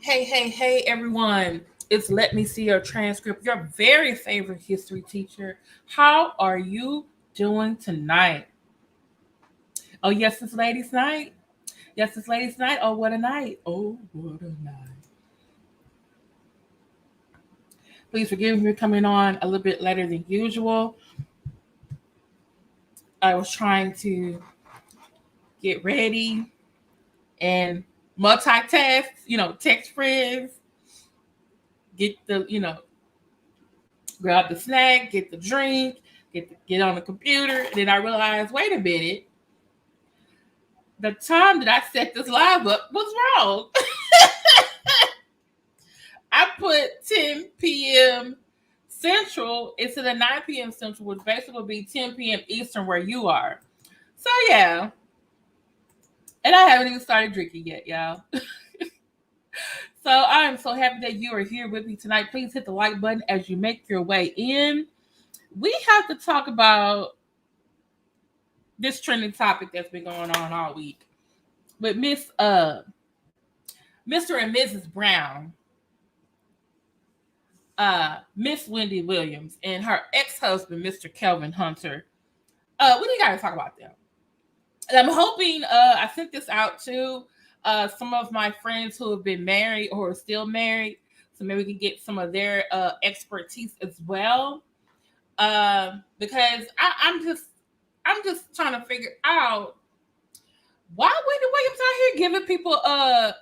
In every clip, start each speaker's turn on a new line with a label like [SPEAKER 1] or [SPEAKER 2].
[SPEAKER 1] Hey, everyone. It's Let Me See Your Transcript, your very favorite history teacher. How are you doing tonight? Oh, yes, it's ladies' night. Yes, it's ladies' night. Oh, what a night. Oh, what a night. Please forgive me for coming on a little bit later than usual. I was trying to get ready and multitask, text friends, get grab the snack, get the drink, get on the computer. And then I realized, wait a minute, the time that I set this live up was wrong. I put 10 p.m. Central instead of 9 p.m. Central, which basically would be 10 p.m. Eastern where you are. So yeah, and I haven't even started drinking yet, y'all. So I am so happy that you are here with me tonight. Please hit the like button as you make your way in. We have to talk about this trending topic that's been going on all week with Mr. and Mrs. Brown, Miss Wendy Williams, and her ex-husband, Mr. Kelvin Hunter. We got to talk about them. And I'm hoping I sent this out to some of my friends who have been married or are still married, so maybe we can get some of their expertise as well. Because I'm just trying to figure out why Wendy Williams out here giving people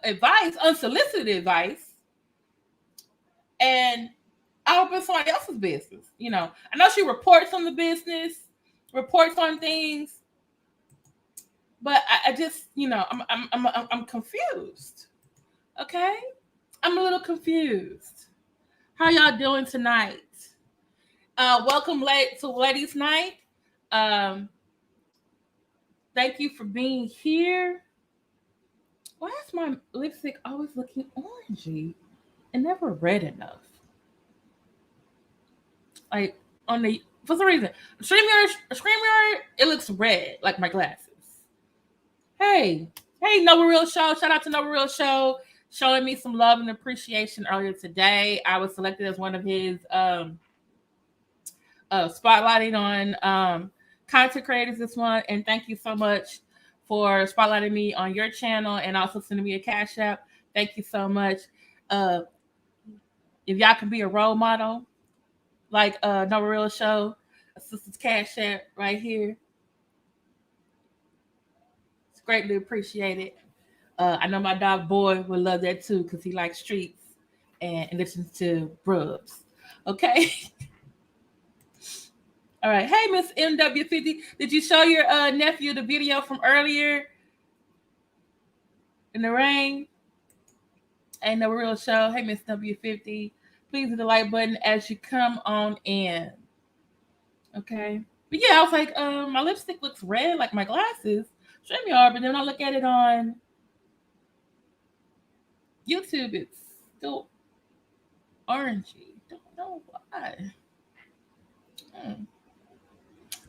[SPEAKER 1] advice, unsolicited advice, and out of somebody else's business. I know she reports on the business, reports on things, but I just, I'm confused. Okay, I'm a little confused. How y'all doing tonight? Welcome late to Ladies' Night. Um, Thank you for being here. Why is my lipstick always looking orangey and never red enough? Like on the for some reason, StreamYard, it looks red like my glasses. Hey, Nova Real Show. Shout out to Nova Real Show, showing me some love and appreciation earlier today. I was selected as one of his spotlighting on content creators this month, and thank you so much for spotlighting me on your channel and also sending me a cash app. Thank you so much. Uh, if y'all can be a role model like Nova Real Show, a sister's cash app right here. It's greatly appreciated. I know my dog Boy would love that too because he likes streets and listens to Brubs. Okay. All right. Hey, Miss MW50. Did you show your nephew the video from earlier in the rain? Ain't no real show. Hey, Miss W50. Please hit the like button as you come on in. Okay. But yeah, I was like, my lipstick looks red like my glasses. StreamYard, but then when I look at it on YouTube, it's still orangey. Don't know why.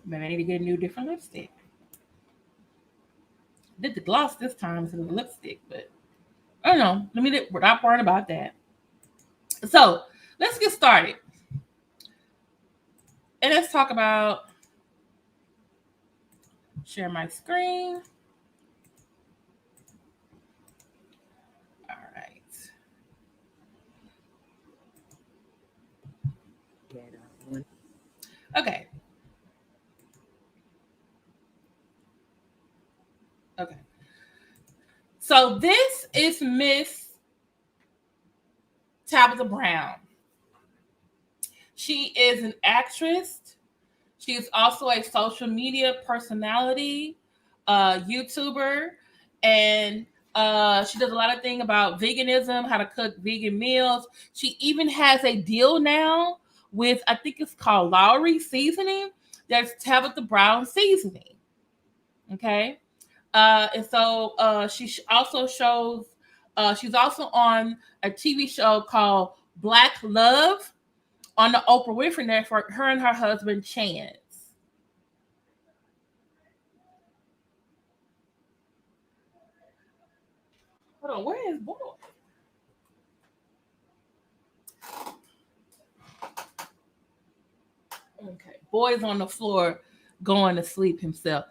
[SPEAKER 1] Maybe I need to get a new different lipstick. Did the gloss this time instead of the lipstick, but I don't know. We're not worrying about that. So let's get started. And let's talk about share my screen. All right. Okay. Okay. So this is Miss Tabitha Brown. She is an actress. She is also a social media personality, YouTuber, and she does a lot of things about veganism, how to cook vegan meals. She even has a deal now with, I think it's called Lowry Seasoning. That's Tabitha Brown Seasoning. Okay. And so she also shows, she's also on a TV show called Black Love on the Oprah Winfrey Network, her and her husband Chance. Hold on, where is Boy? Boy's on the floor going to sleep himself.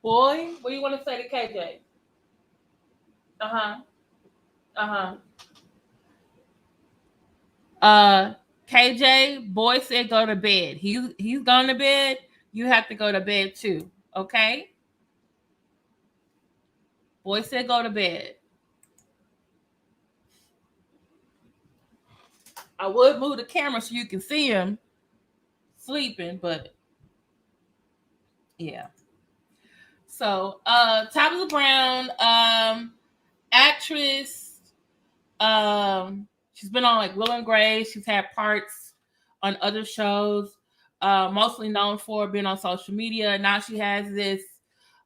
[SPEAKER 1] Boy, what do you want to say to KJ? Uh-huh. Uh-huh. KJ, boy said go to bed. He's going to bed. You have to go to bed too. Okay? Boy said go to bed. I would move the camera so you can see him sleeping, but yeah. So, Tabitha Brown, actress, she's been on like Will and Grace. She's had parts on other shows, mostly known for being on social media. Now she has this,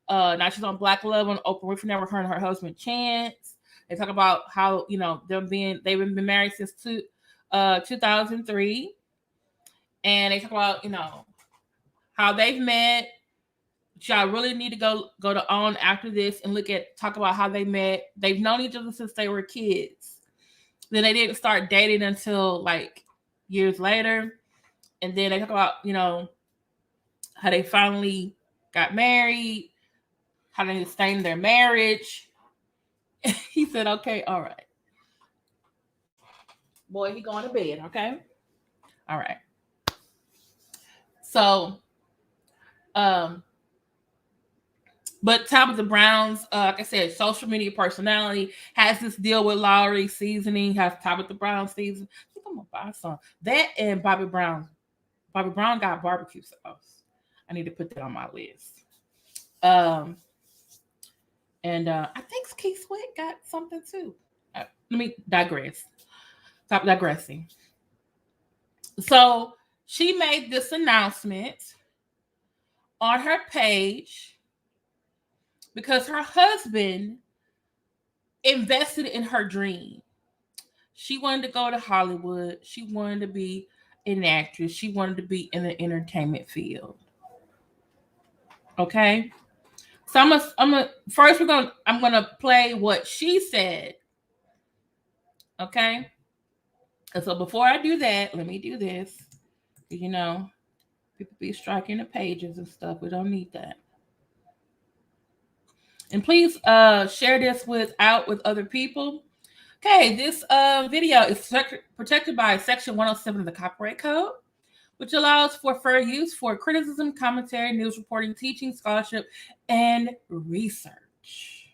[SPEAKER 1] now she's on Black Love on Oprah Winfrey Network, her and her husband Chance. They talk about how, they've been married since 2003. And they talk about, how they've met. Y'all really need to go to On after this and talk about how they met. They've known each other since they were kids. Then they didn't start dating until like years later. And then they talk about, how they finally got married, how they sustained their marriage. He said, okay, all right. Boy, he going to bed, okay? All right. So, but Tabitha Brown's, like I said, social media personality has this deal with Lowry Seasoning, has Tabitha Brown season. I think I'm gonna buy some. That and Bobby Brown. Bobby Brown got barbecue sauce. I need to put that on my list. And I think Keith Sweat got something too. Let me digress. Stop digressing. So she made this announcement on her page because her husband invested in her dream. She wanted to go to Hollywood. She wanted to be an actress. She wanted to be in the entertainment field. Okay? So I'm gonna play what she said. Okay? And so before I do that, let me do this. People be striking the pages and stuff. We don't need that. And please share this with other people. Okay, this video is protected by Section 107 of the Copyright Code, which allows for fair use for criticism, commentary, news reporting, teaching, scholarship, and research.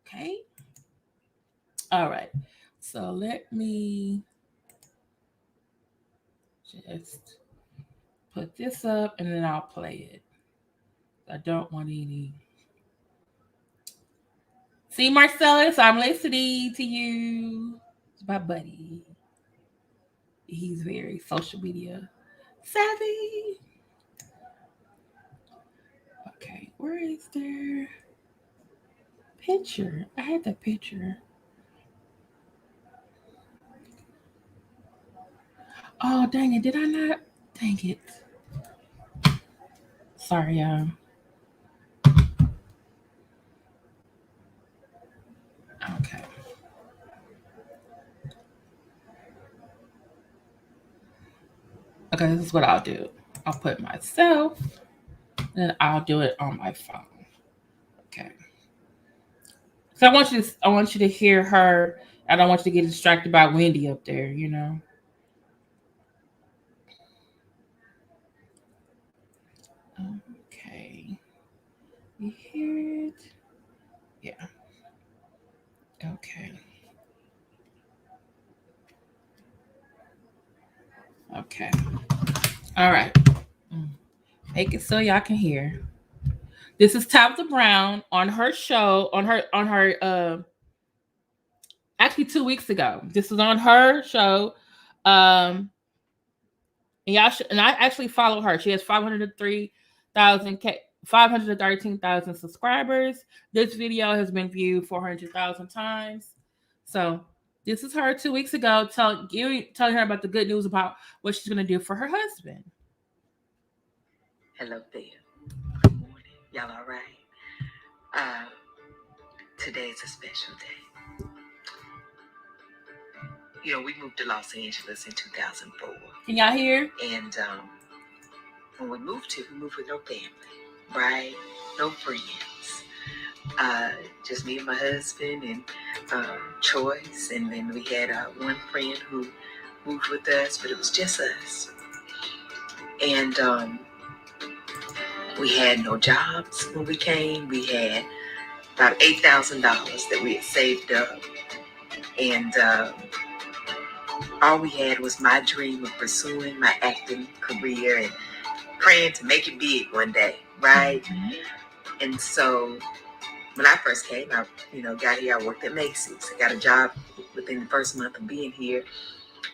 [SPEAKER 1] Okay? All right. So let me just put this up and then I'll play it. I don't want any. See, Marcellus, I'm listening to you. It's my buddy. He's very social media savvy. Okay, where is their picture? I had that picture. Oh, dang it. Did I not? Dang it. Sorry, Okay. Okay, this is what I'll do. I'll put myself, and I'll do it on my phone. Okay. So I want you to hear her. I don't want you to get distracted by Wendy up there, Okay. You hear it? Yeah. Okay. Okay. All right. Make it so y'all can hear. This is Tabitha Brown on her show, on her actually 2 weeks ago. This is on her show. And I actually follow her. She has 513,000 subscribers. This video has been viewed 400,000 times. So this is her 2 weeks ago telling her about the good news about what she's going to do for her husband.
[SPEAKER 2] Hello there. Good morning. Y'all all right? Today's a special day. We moved to Los Angeles in 2004.
[SPEAKER 1] Can y'all hear?
[SPEAKER 2] And when we moved with no family, right? No friends. Just me and my husband and Choice, and then we had one friend who moved with us, but it was just us. And we had no jobs when we came. We had about $8,000 that we had saved up, and all we had was my dream of pursuing my acting career and praying to make it big one day, right? Mm-hmm. And so when I first came, I got here. I worked at Macy's. I got a job within the first month of being here,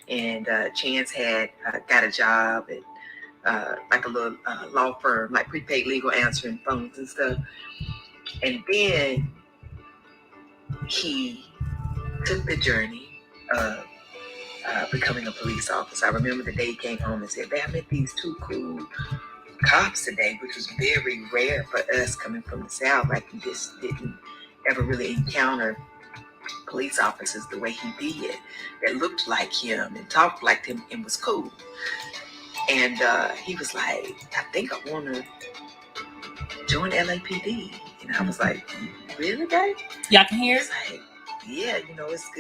[SPEAKER 2] and Chance had got a job at like a little law firm, like prepaid legal answering phones and stuff. And then he took the journey of becoming a police officer. I remember the day he came home and said, "Babe, I met these two cool cops today," which was very rare for us coming from the South. Like, we just didn't ever really encounter police officers the way he did, that looked like him and talked like him and was cool. And he was like, "I think I want to join LAPD." And I was like, "Really, babe?"
[SPEAKER 1] Y'all can hear?
[SPEAKER 2] Like, yeah, it's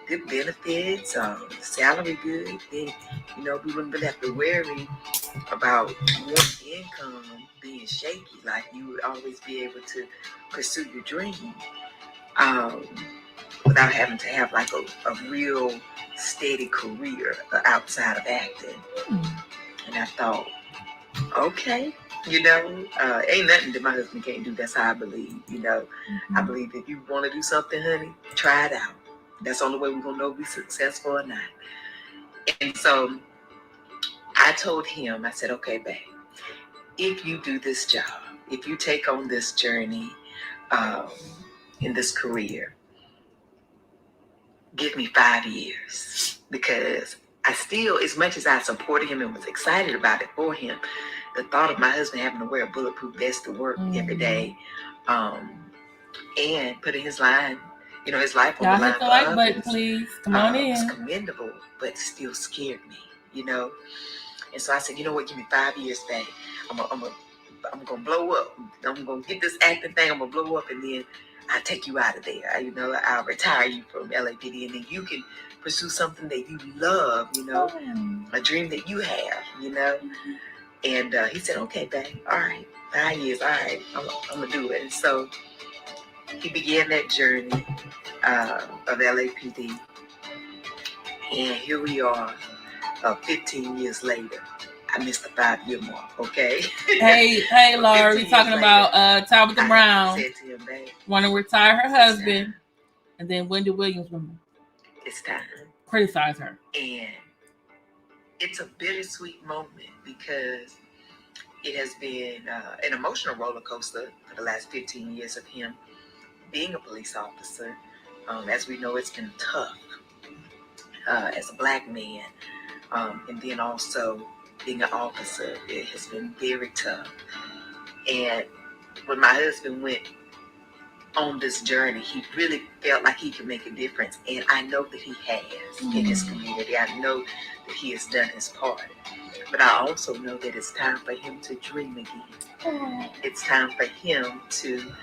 [SPEAKER 2] good benefits, salary good. Then, we wouldn't really have to worry about one income being shaky. Like, you would always be able to pursue your dream without having to have like a real steady career outside of acting. And I thought, okay, ain't nothing that my husband can't do. That's how I believe. I believe if you want to do something, honey, try it out. That's the only way we're gonna know if we're successful or not. And so I told him, I said, "Okay, babe, if you do this job, if you take on this journey in this career, give me 5 years." Because I still, as much as I supported him and was excited about it for him, the thought of my husband having to wear a bulletproof vest to work every day, and putting his life on the line.
[SPEAKER 1] Hit the like button, please. Come on in.
[SPEAKER 2] It's commendable, but still scared me, And so I said, "You know what? Give me 5 years, babe. I'm gonna blow up. I'm gonna get this acting thing. I'm gonna blow up, and then I'll take you out of there. I'll retire you from LAPD, and then you can pursue something that you love. A dream that you have. And he said, "Okay, babe. All right, 5 years. All right, I'm gonna do it." And so he began that journey of LAPD, and here we are, 15 years later. I missed the 5-year mark, okay?
[SPEAKER 1] Hey, Laura, we're talking about Tabitha Brown
[SPEAKER 2] said to him, "Babe,
[SPEAKER 1] want to retire her husband," and then Wendy Williams
[SPEAKER 2] it's time.
[SPEAKER 1] Criticize her.
[SPEAKER 2] And it's a bittersweet moment because it has been an emotional roller coaster for the last 15 years of him being a police officer. As we know, it's been tough as a Black man, and then also being an officer, it has been very tough. And when my husband went on this journey, he really felt like he could make a difference, and I know that he has in his community. I know that he has done his part, but I also know that it's time for him to dream again. It's time for him to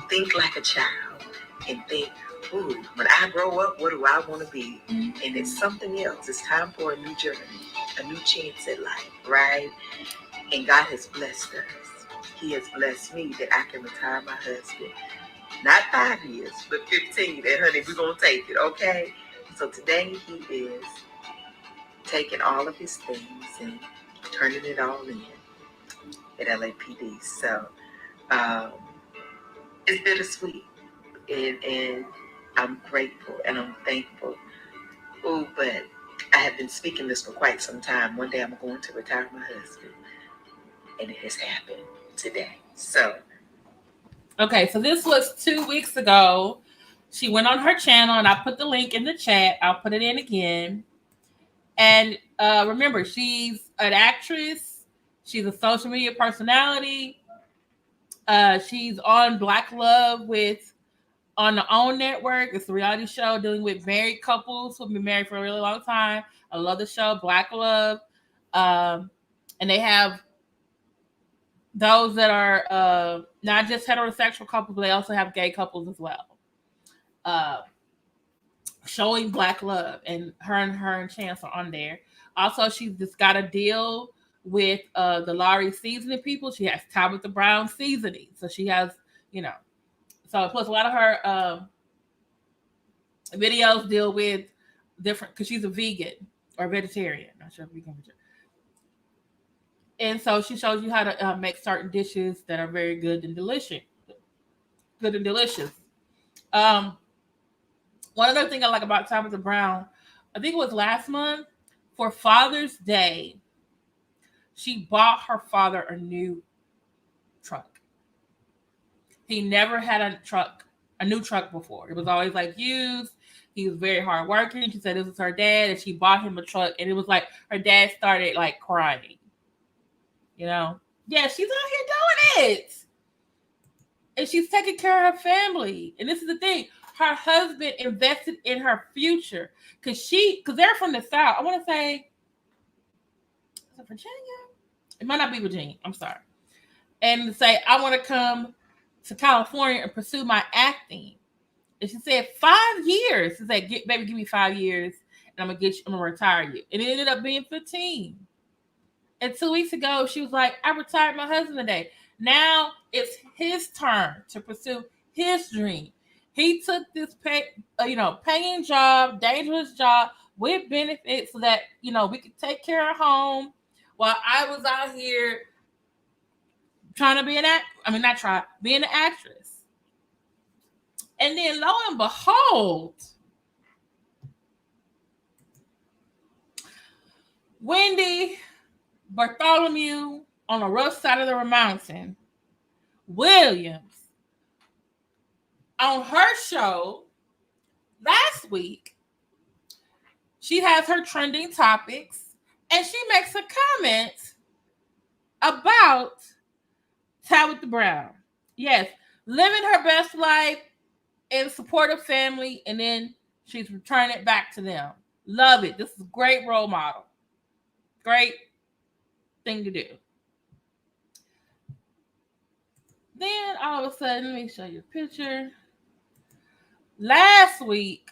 [SPEAKER 2] think like a child and think, "Ooh, when I grow up, what do I want to be?" And it's something else. It's time for a new journey, a new chance at life, right? And God has blessed us. He has blessed me that I can retire my husband. Not 5 years, but 15. And honey, we're going to take it, okay? So today he is taking all of his things and turning it all in at LAPD. So it's bittersweet. And I'm grateful and I'm thankful. Oh, but I have been speaking this for quite some time. One day I'm going to retire my husband. And it has happened today. So.
[SPEAKER 1] Okay, so this was 2 weeks ago. She went on her channel, and I put the link in the chat. I'll put it in again. And remember, she's an actress. She's a social media personality. She's on Black Love on the OWN network. It's a reality show dealing with married couples who've been married for a really long time. I love the show, Black Love. And they have those that are not just heterosexual couples, but they also have gay couples as well. Uh, Showing Black Love, and her and Chance are on there. Also, she's just got a deal with the Laurie seasoning people. She has Tabitha Brown seasoning, so she has, you know, so plus a lot of her videos deal with different, because she's a vegan or vegetarian. Not sure if vegan. And so she shows you how to make certain dishes that are very good and delicious. Good and delicious. Um, One other thing I like about Tabitha Brown, I think it was last month, for Father's Day, she bought her father a new truck. He never had a new truck before. It was always like used. He was very hardworking. She said this was her dad, and she bought him a truck. And it was like her dad started like crying. You know, yeah, she's out here doing it, and she's taking care of her family. And this is the thing: her husband invested in her future because they're from the South. I want to say, is it Virginia? It might not be Virginia. I'm sorry. And to say, I want to come to California and pursue my acting. And she said 5 years. She said, baby, give me 5 years, and I'm gonna retire you. And it ended up being 15. And 2 weeks ago, she was like, I retired my husband today. Now it's his turn to pursue his dream. He took this paying job, dangerous job with benefits so that, we could take care of home while I was out here trying to be being an actress. And then lo and behold, Wendy Bartholomew on the rough side of the mountain, Williams, on her show last week, she has her trending topics, and she makes a comment about Tabitha Brown. Yes, living her best life in support of family, and then she's returning it back to them. Love it. This is a great role model. Great thing to do. Then all of a sudden, let me show you a picture. Last week,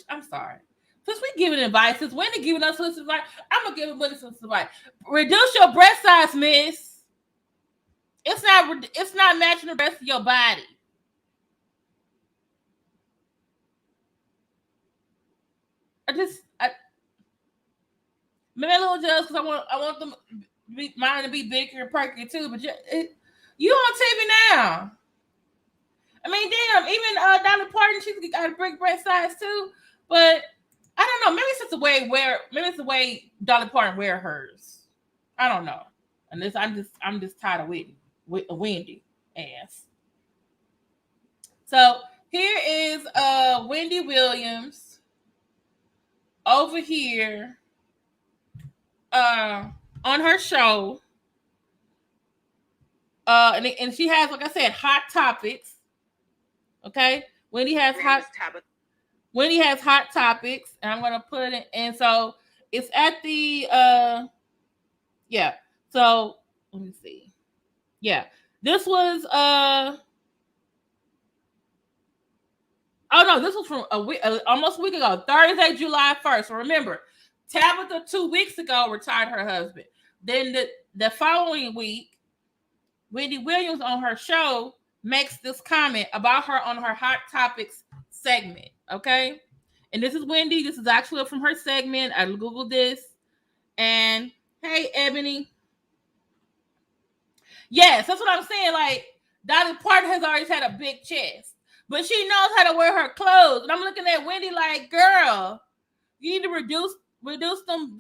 [SPEAKER 1] I'm sorry. Since we giving advice, since Wendy giving us this advice, I'm gonna give Wendy some advice. Reduce your breast size, miss. It's not matching the rest of your body. Maybe a little jealous because I want them mine to be bigger and perky too. But you on TV now. I mean, damn. Even Dolly Parton, she's got a big breast size too. But I don't know. Maybe it's the way Dolly Parton wear hers. I don't know. And this, I'm just tired of Wendy ass. So here is Wendy Williams over here on her show. And she has, like I said, hot topics. Okay, Wendy has hot topics, and I'm gonna put it. And so it's at the yeah. So let me see. Yeah, this was oh no, this was from almost a week ago, Thursday, July 1st. So remember, Tabitha 2 weeks ago retired her husband. Then the following week, Wendy Williams on her show makes this comment about her on her Hot Topics segment. Okay. And this is Wendy. This is actually from her segment. I Googled this. And hey, Ebony. Yes, that's what I'm saying. Like, Dolly Parton has always had a big chest, but she knows how to wear her clothes. And I'm looking at Wendy like, girl, you need to reduce them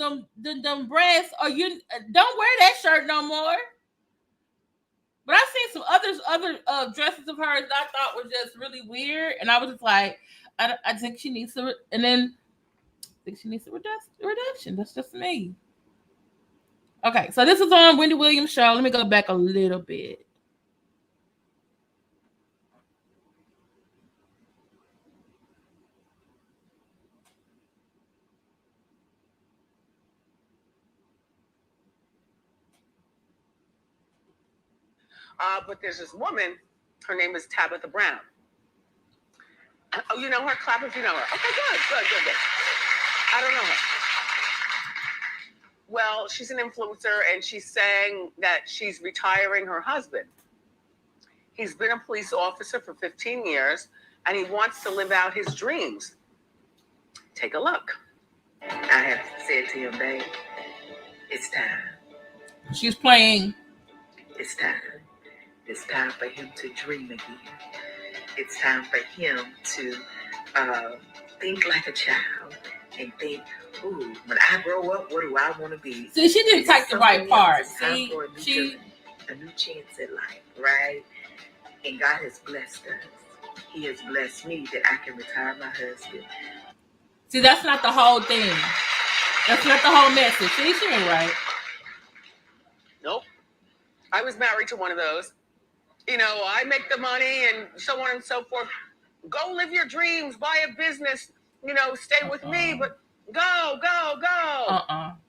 [SPEAKER 1] breasts, or you don't wear that shirt no more. But I seen some other dresses of hers that I thought were just really weird, and I was just like, I think she needs to, and then I think she needs a reduction. That's just me. Okay, so this is on Wendy Williams' show. Let me go back a little bit.
[SPEAKER 3] But there's this woman, her name is Tabitha Brown. Oh, you know her? Clap if you know her. Okay, good. I don't know her. Well, she's an influencer, and she's saying that she's retiring her husband. He's been a police officer for 15 years, and he wants to live out his dreams. Take a look.
[SPEAKER 2] I have said to him, babe, it's time.
[SPEAKER 1] She's playing.
[SPEAKER 2] It's time. It's time for him to dream again. It's time for him to think like a child and think, ooh, when I grow up, what do I want to be?
[SPEAKER 1] See, she didn't take the right part. See,
[SPEAKER 2] a new chance at life, right? And God has blessed us. He has blessed me that I can retire my husband.
[SPEAKER 1] See, that's not the whole thing. That's not the whole message. See, she ain't right.
[SPEAKER 3] Nope. I was married to one of those. You know, I make the money and so on and so forth. Go live your dreams, buy a business, you know, stay with me, but go.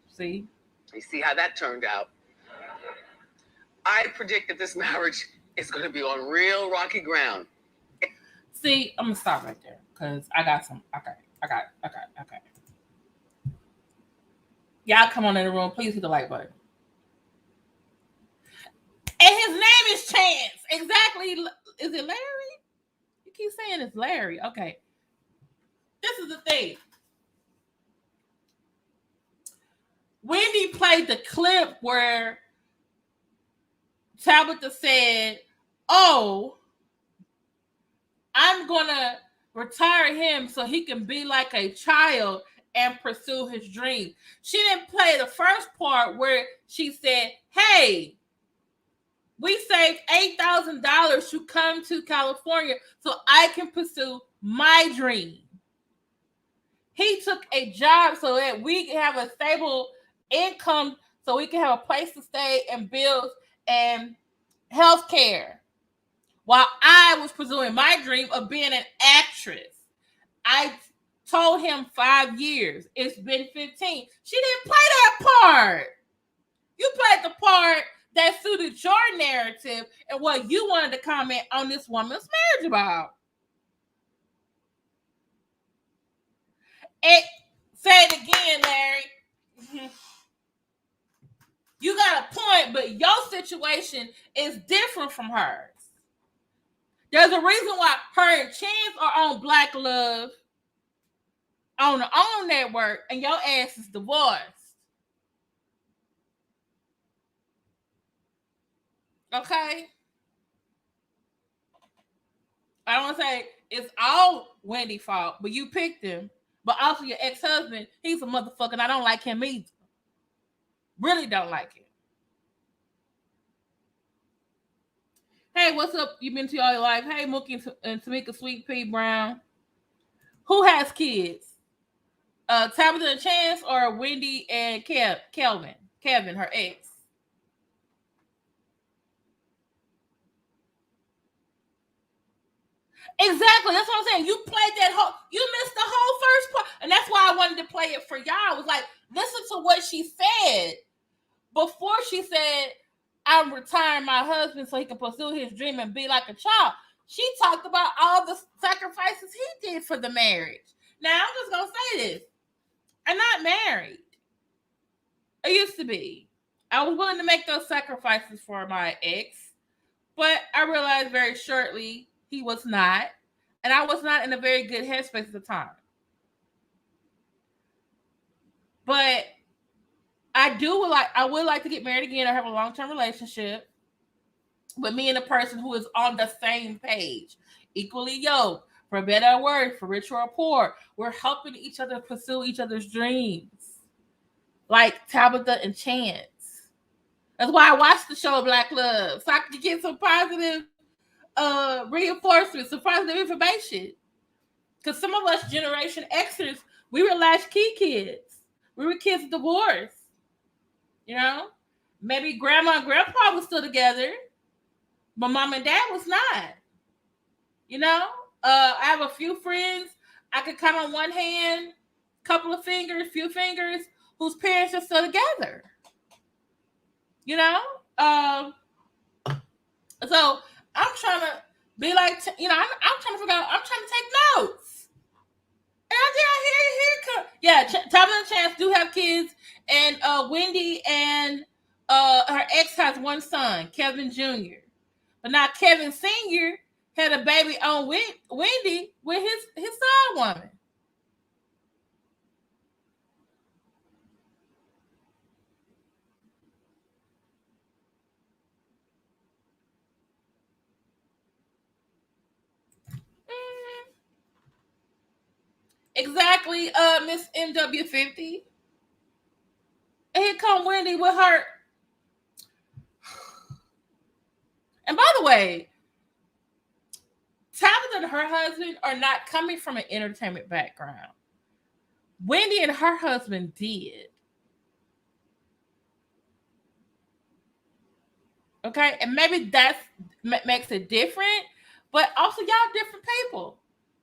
[SPEAKER 1] See?
[SPEAKER 3] You see how that turned out. I predict that this marriage is going to be on real rocky ground.
[SPEAKER 1] See, I'm going to stop right there because I got some. Okay. Y'all come on in the room. Please hit the like button. And his name is Chance. Exactly. Is it Larry? You keep saying it's Larry. Okay. This is the thing. Wendy played the clip where Tabitha said, oh, I'm going to retire him so he can be like a child and pursue his dream. She didn't play the first part where she said, hey, we saved $8,000 to come to California so I can pursue my dream. He took a job so that we can have a stable income so we can have a place to stay and bills and health care. While I was pursuing my dream of being an actress. I told him 5 years. It's been 15. She didn't play that part. You played the part that suited your narrative and what you wanted to comment on this woman's marriage about. And say it again, Larry. You got a point, but your situation is different from hers. There's a reason why her and Chance are on Black Love on the OWN network and your ass is divorced. Okay? I don't want to say it's all Wendy's fault, but you picked him. But also your ex-husband, he's a motherfucker and I don't like him either. Really don't like him. Hey, what's up? You've been to all your life. Hey, Mookie and Tamika Sweet Pea Brown. Who has kids? Tabitha and Chance or Wendy and Kelvin? Kevin, her ex. Exactly. That's what I'm saying. You played you missed the whole first part. And that's why I wanted to play it for y'all. I was like, listen to what she said. Before she said, I'm retiring my husband so he can pursue his dream and be like a child. She talked about all the sacrifices he did for the marriage. Now, I'm just going to say this. I'm not married. I used to be. I was willing to make those sacrifices for my ex, but I realized very shortly he was not, and I was not in a very good headspace at the time. But I would like to get married again or have a long-term relationship with me and a person who is on the same page, equally yoked, for better or worse, for richer or poor. We're helping each other pursue each other's dreams, like Tabitha and Chance. That's why I watched the show Black Love, so I could get some positive reinforcement, some positive information. Because some of us Generation Xers, we were latchkey kids. We were kids of divorce. You know? Maybe grandma and grandpa was still together, but mom and dad was not. You know? I have a few friends I could count on one hand, few fingers, whose parents are still together. You know? So I'm trying to be like, I'm trying to figure out. I'm trying to take notes. And here come. Yeah, Tabitha and Chance do have kids, and Wendy and her ex has one son, Kelvin Jr. But now Kelvin Sr. had a baby on Wendy with his side woman. Exactly, Miss MW50. And here come Wendy with her. And by the way, Tabitha and her husband are not coming from an entertainment background. Wendy and her husband did. Okay, and maybe that makes it different, but also y'all different people.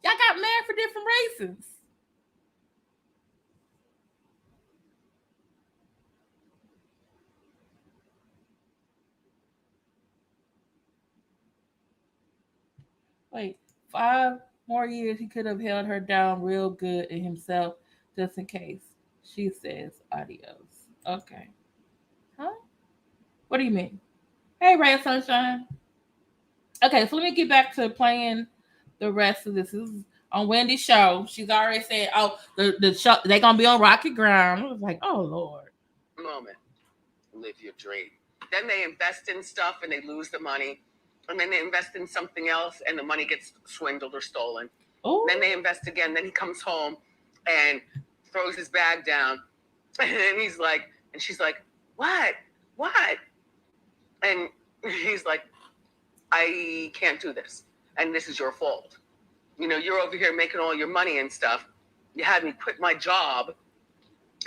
[SPEAKER 1] Y'all got married for different reasons. Wait, 5 more years he could have held her down real good in himself, just in case. She says adios. Okay. Huh? What do you mean? Hey, Ray of Sunshine. Okay, so let me get back to playing the rest of this. This is on Wendy's show. She's already said, "Oh, the show they're gonna be on rocky ground." I was like, "Oh Lord."
[SPEAKER 3] Moment, live your dream. Then they invest in stuff and they lose the money, and then they invest in something else and the money gets swindled or stolen.
[SPEAKER 1] Ooh.
[SPEAKER 3] Then they invest again. Then he comes home and throws his bag down, and he's like, and she's like, "What? What?" And he's like, "I can't do this, and this is your fault. You know, you're over here making all your money and stuff. You had me quit my job,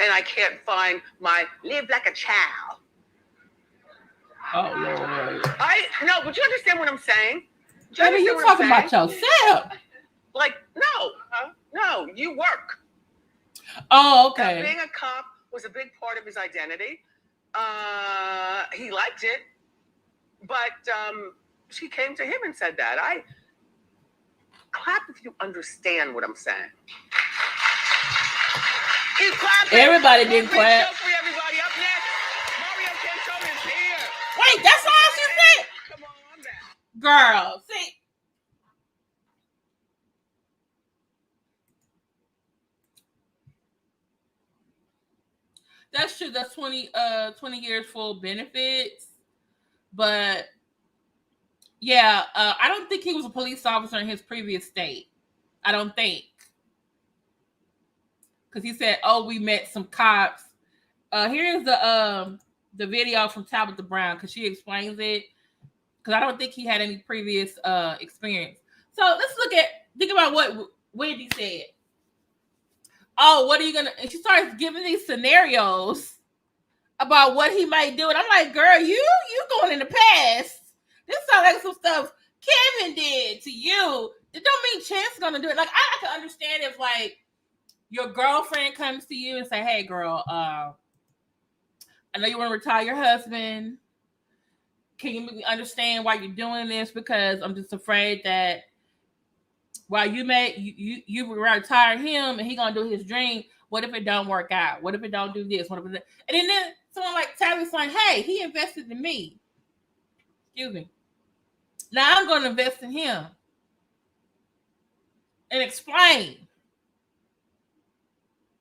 [SPEAKER 3] and I can't find my live like a child."
[SPEAKER 1] Oh Lord.
[SPEAKER 3] No, but you understand what I'm saying?
[SPEAKER 1] Baby, you talking about yourself.
[SPEAKER 3] Like, no, you work.
[SPEAKER 1] Oh, okay.
[SPEAKER 3] Being a cop was a big part of his identity. He liked it, but she came to him and said that. I clap if you understand what I'm saying. He's clapping.
[SPEAKER 1] Everybody didn't clap.
[SPEAKER 3] For everybody up next, Mario Canton is here.
[SPEAKER 1] Wait, that's all she said.
[SPEAKER 3] Come on back,
[SPEAKER 1] girl. See. That's true. That's 20 years full benefits. But yeah, I don't think he was a police officer in his previous state. I don't think. Because he said, "Oh, we met some cops." Here's the video from Tabitha Brown because she explains it. Because I don't think he had any previous experience. So let's think about what Wendy said. Oh, what are you gonna? And she starts giving these scenarios about what he might do, and I'm like, girl, you going in the past. This sounds like some stuff Kevin did to you. It don't mean Chance is gonna do it. Like I can understand if like your girlfriend comes to you and say, "Hey, girl, I know you want to retire your husband. Can you make me understand why you're doing this? Because I'm just afraid that while you retire him and he gonna do his dream, what if it don't work out? What if it don't do this? What if it?" And then someone like Tabby's like, "Hey, he invested in me. Excuse me. Now I'm gonna invest in him and explain."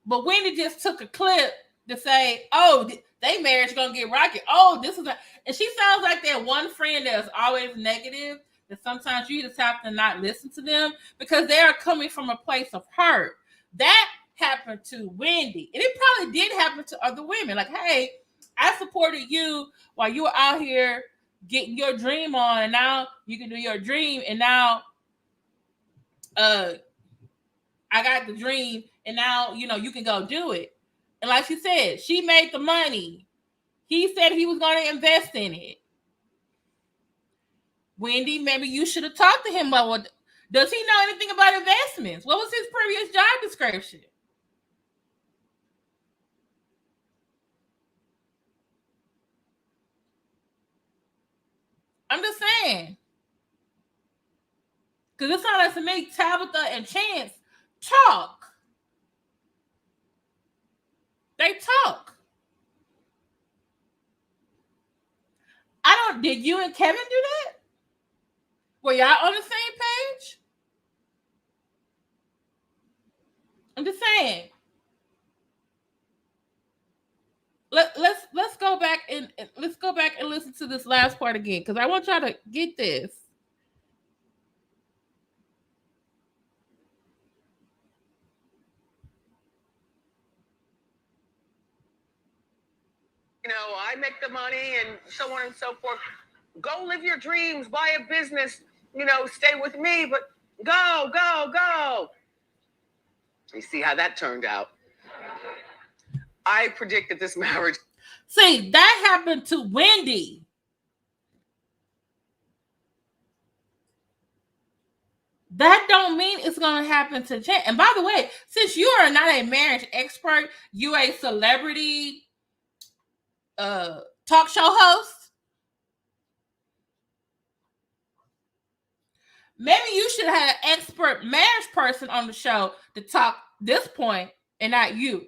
[SPEAKER 1] But Wendy just took a clip to say, "Oh, they marriage gonna get rocky. Oh, this is," and she sounds like that one friend that's always negative. That sometimes you just have to not listen to them because they are coming from a place of hurt. That happened to Wendy, and it probably did happen to other women. Like, hey, I supported you while you were out here getting your dream on, and now you can do your dream, and now, I got the dream, and now you can go do it. And like she said, she made the money. He said he was going to invest in it. Wendy, maybe you should have talked to him about what. Does he know anything about investments? What was his previous job description? I'm just saying. Because it's not like to make Tabitha and Chance talk. They talk. Did you and Kevin do that? Were y'all on the same page? I'm just saying. Let's go back and listen to this last part again, because I want y'all to get this.
[SPEAKER 3] I make the money and so on and so forth. Go live your dreams, buy a business, stay with me, but go. You see how that turned out. I predicted this marriage.
[SPEAKER 1] See, that happened to Wendy. That don't mean it's going to happen to Jen. And by the way, since you are not a marriage expert, you a celebrity talk show host, maybe you should have an expert marriage person on the show to talk this point and not you.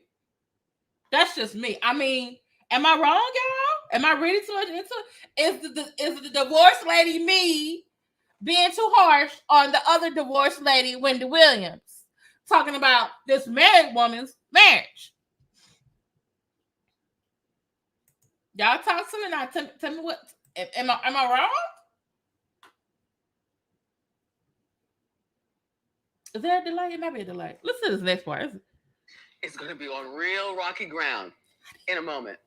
[SPEAKER 1] That's just me. I mean, am I wrong, y'all? Am I reading too much into it? Is the divorced lady me being too harsh on the other divorced lady, Wendy Williams, talking about this married woman's marriage? Y'all talk to me now. Tell me what. Am I wrong? Is there a delay? It might be a delay. Listen to this next part.
[SPEAKER 3] It's going to be on real rocky ground in a moment.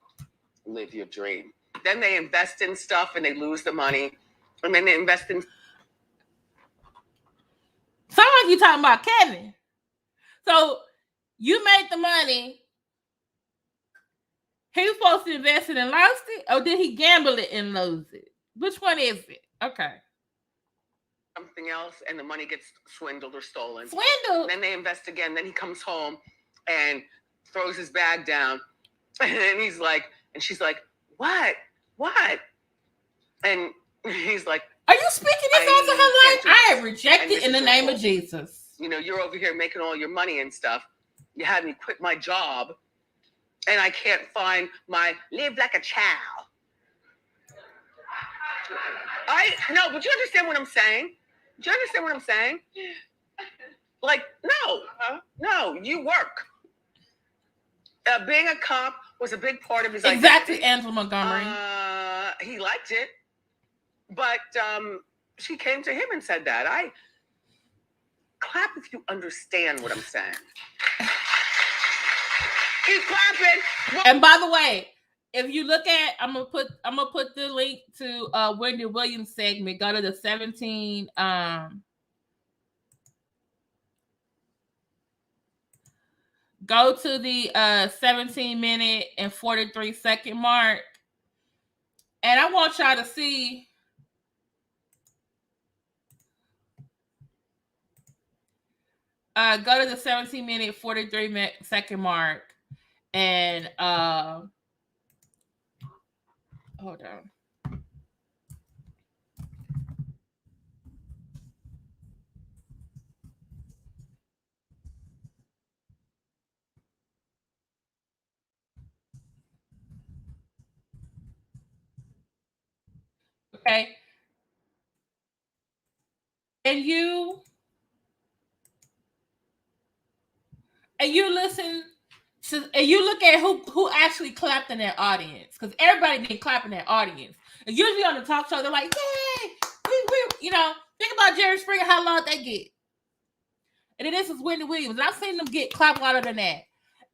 [SPEAKER 3] Live your dream. Then they invest in stuff and they lose the money. And then they invest in...
[SPEAKER 1] Sound like you talking about Kevin. So you made the money. He was supposed to invest it and lost it? Or did he gamble it and lose it? Which one is it? Okay.
[SPEAKER 3] Something else, and the money gets swindled or stolen.
[SPEAKER 1] Swindled?
[SPEAKER 3] Then they invest again. Then he comes home and throws his bag down. And he's like, and she's like, what? And he's like,
[SPEAKER 1] are you speaking this onto her life? I have rejected in the name of Jesus.
[SPEAKER 3] You're over here making all your money and stuff. You had me quit my job, and I can't find my live like a child. No, but you understand what I'm saying? Do you understand what I'm saying? Like, no, you work. Being a cop was a big part of his
[SPEAKER 1] exactly,
[SPEAKER 3] identity.
[SPEAKER 1] Angela Montgomery.
[SPEAKER 3] He liked it, but she came to him and said that. I clap if you understand what I'm saying. He's clapping.
[SPEAKER 1] And by the way, if you look at, I'm gonna put the link to Wendy Williams segment. Go to the 17. Go to the 17-minute and 43-second mark, and I want y'all to see. Go to the 17-minute 43-second mark, and hold on. Okay. And you listen to, and you look at who actually clapped in their audience, because everybody didn't clap in their audience. And usually on the talk show, they're like, "Yay, we think about Jerry Springer, how long they get." And then this is Wendy Williams, and I've seen them get clap louder than that.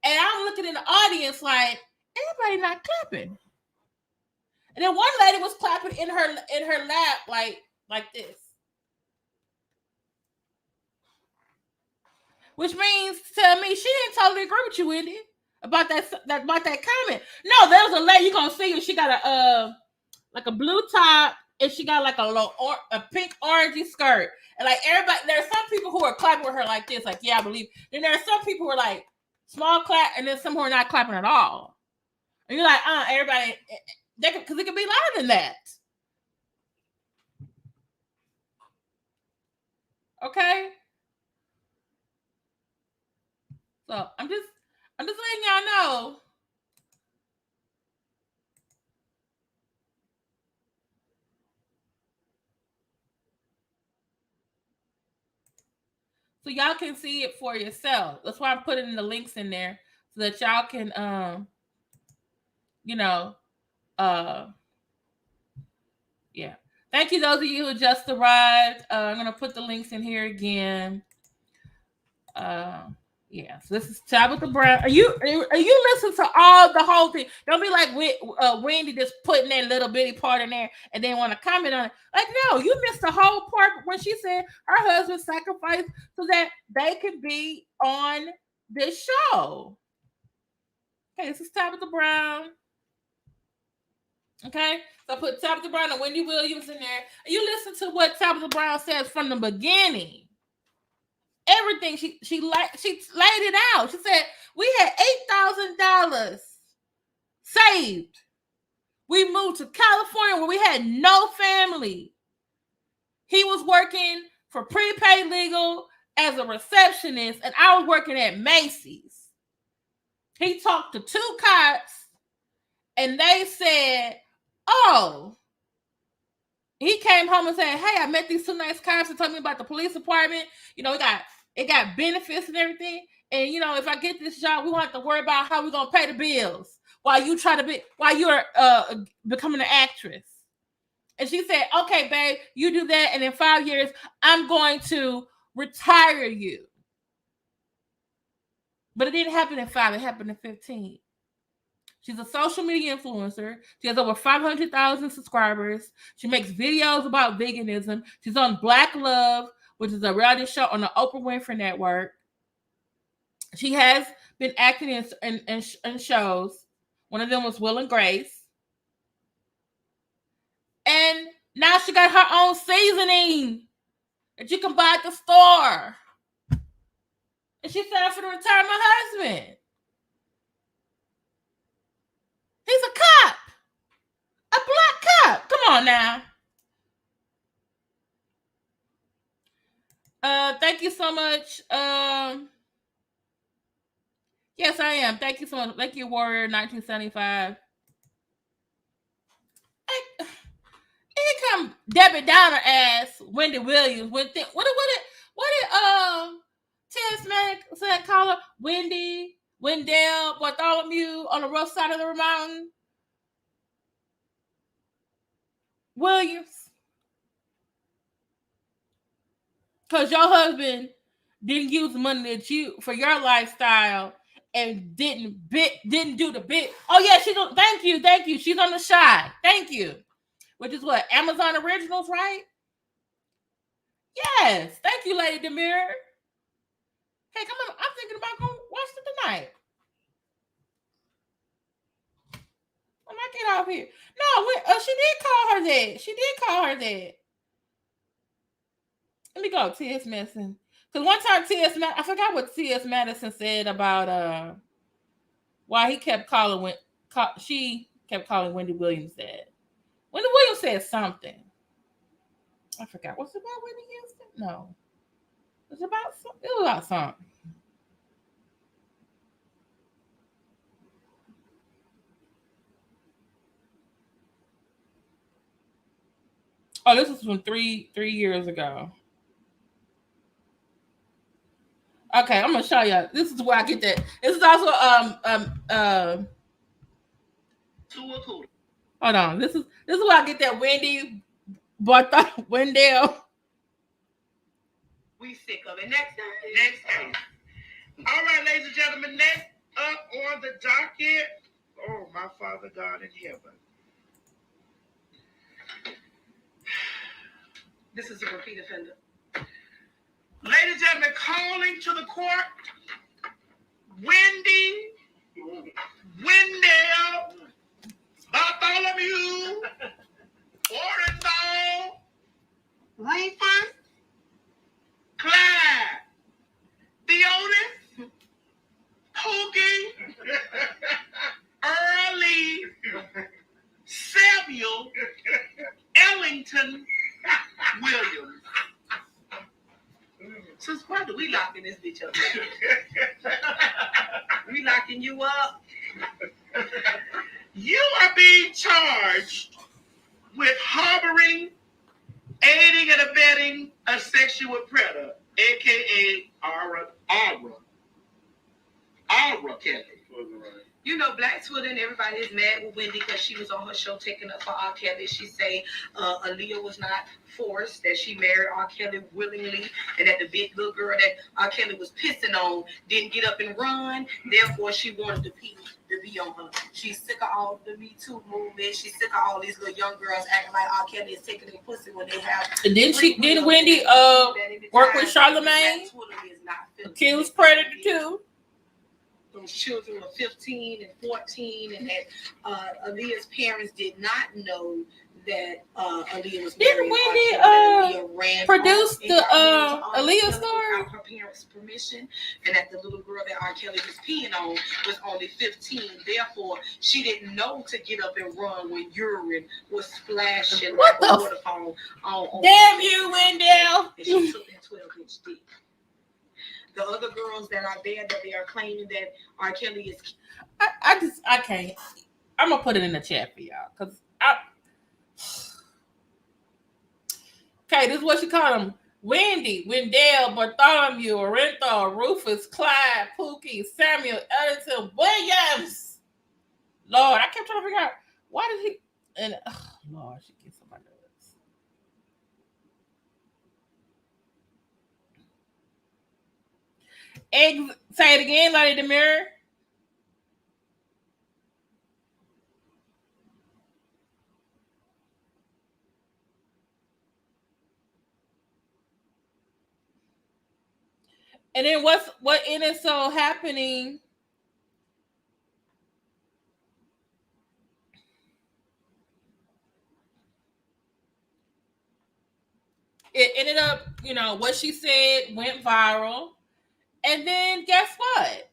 [SPEAKER 1] And I'm looking in the audience like, everybody not clapping. And then one lady was clapping in her lap like this. Which means, tell me, she didn't totally agree with you, Wendy, about that comment. No, there was a lady, you're gonna see her. She got a blue top, and she got like a pink orangey skirt. And like everybody, there are some people who are clapping with her like this, like, yeah, I believe. Then there are some people who are like small clap, and then some who are not clapping at all. And you're like, everybody, because it could be louder than that. Okay. So I'm just letting y'all know. So y'all can see it for yourself. That's why I'm putting the links in there so that y'all can you know, yeah. Thank you those of you who just arrived. I'm gonna put the links in here again. Yeah, so this is Tabitha Brown. Are you listening to all the whole thing? Don't be like Wendy just putting that little bitty part in there and then want to comment on it. Like, no, you missed the whole part when she said her husband sacrificed so that they could be on this show. Okay, this is Tabitha Brown. Okay, so I put Tabitha Brown and Wendy Williams in there. And you listen to what Tabitha Brown says from the beginning. Everything she laid it out. She said we had $8,000 saved. We moved to California where we had no family. He was working for Prepaid Legal as a receptionist, and I was working at Macy's. He talked to two cops, and they said, "Oh." He came home and said, "Hey, I met these two nice cops and told me about the police department. You know, it got benefits and everything. And you know, if I get this job, we won't have to worry about how we're gonna pay the bills while you're becoming an actress." And she said, "Okay, babe, you do that, and in 5 years, I'm going to retire you." But it didn't happen in 5; it happened in 15. She's a social media influencer. She has over 500,000 subscribers. She makes videos about veganism. She's on Black Love, which is a reality show on the Oprah Winfrey Network. She has been acting in shows. One of them was Will and Grace. And now she got her own seasoning that you can buy at the store. And she said for to retire my husband. He's a cop. A black cop. Come on now. Thank you so much. Yes, I am. Thank you so much. Thank you, Warrior 1975. Here come Debbie Downer ass Wendy Williams. What did Tim Smack call her? Wendy, Wendell, Bartholomew on the rough side of the mountain. Williams. Because your husband didn't use the money that you for your lifestyle and didn't do the bit. Oh yeah, thank you. She's on the shy. Thank you. Which is what? Amazon Originals, right? Yes. Thank you, Lady Demir. Hey, come on. I'm thinking about going to watch it tonight. When I get off here. No, she did call her that. Let me go. T.S. Madison. Because one time I forgot what T.S. Madison said about why he kept calling she kept calling Wendy Williams that. Wendy Williams said something. I forgot. What's it about Whitney Houston? No. It was about something. Oh, this was from three years ago. Okay, I'm gonna show you. This is where I get that. This is also hold on. This is where I get that Wendy Wendell.
[SPEAKER 2] We sick of it. Next time. All right, ladies and gentlemen, next up on the docket. Oh, my Father God in heaven.
[SPEAKER 3] This is a repeat offender.
[SPEAKER 2] Ladies and gentlemen, calling to the court, Wendy, Wendell, Bartholomew, Orenthal, Rufus, Clyde, Theonis, Pookie, Early, Samuel, Ellington, Williams.
[SPEAKER 3] locking this bitch up. We locking you up.
[SPEAKER 4] You are being charged with harboring, aiding, and abetting a sexual predator, aka Aura Kelly.
[SPEAKER 3] You know, Black Twitter and everybody is mad with Wendy because she was on her show taking up for R. Kelly. She say Aaliyah was not forced, that she married R. Kelly willingly, and that the big little girl that R. Kelly was pissing on didn't get up and run. Therefore, she wanted to be on her. She's sick of all the Me Too movement. She's sick of all these little young girls acting like R. Kelly is taking their pussy when they have.
[SPEAKER 1] And didn't Wendy work with Charlamagne? Accused predator too.
[SPEAKER 3] Those children were 15 and 14, and that Aaliyah's parents did not know that Aaliyah was married.
[SPEAKER 1] Didn't Wendy produce the Aaliyah story?
[SPEAKER 3] Without her parents' permission, and that the little girl that R. Kelly was peeing on was only 15. Therefore, she didn't know to get up and run when urine was splashing
[SPEAKER 1] what
[SPEAKER 3] like
[SPEAKER 1] the
[SPEAKER 3] a waterfall on.
[SPEAKER 1] Damn you, Wendell!
[SPEAKER 3] And she took that 12-inch dick. The other girls that are there that they are claiming that R. Kelly is.
[SPEAKER 1] I can't. I'm gonna put it in the chat for y'all because Okay, this is what she called them: Wendy, Wendell, Bartholomew, Orenthal, Rufus, Clyde, Pookie, Samuel, Ellington, Williams. Lord, I kept trying to figure out why did he. And Lord, she gets on my nerves. Say it again, Lady Demir. And then what ended so happening? It ended up, what she said went viral. And then guess what?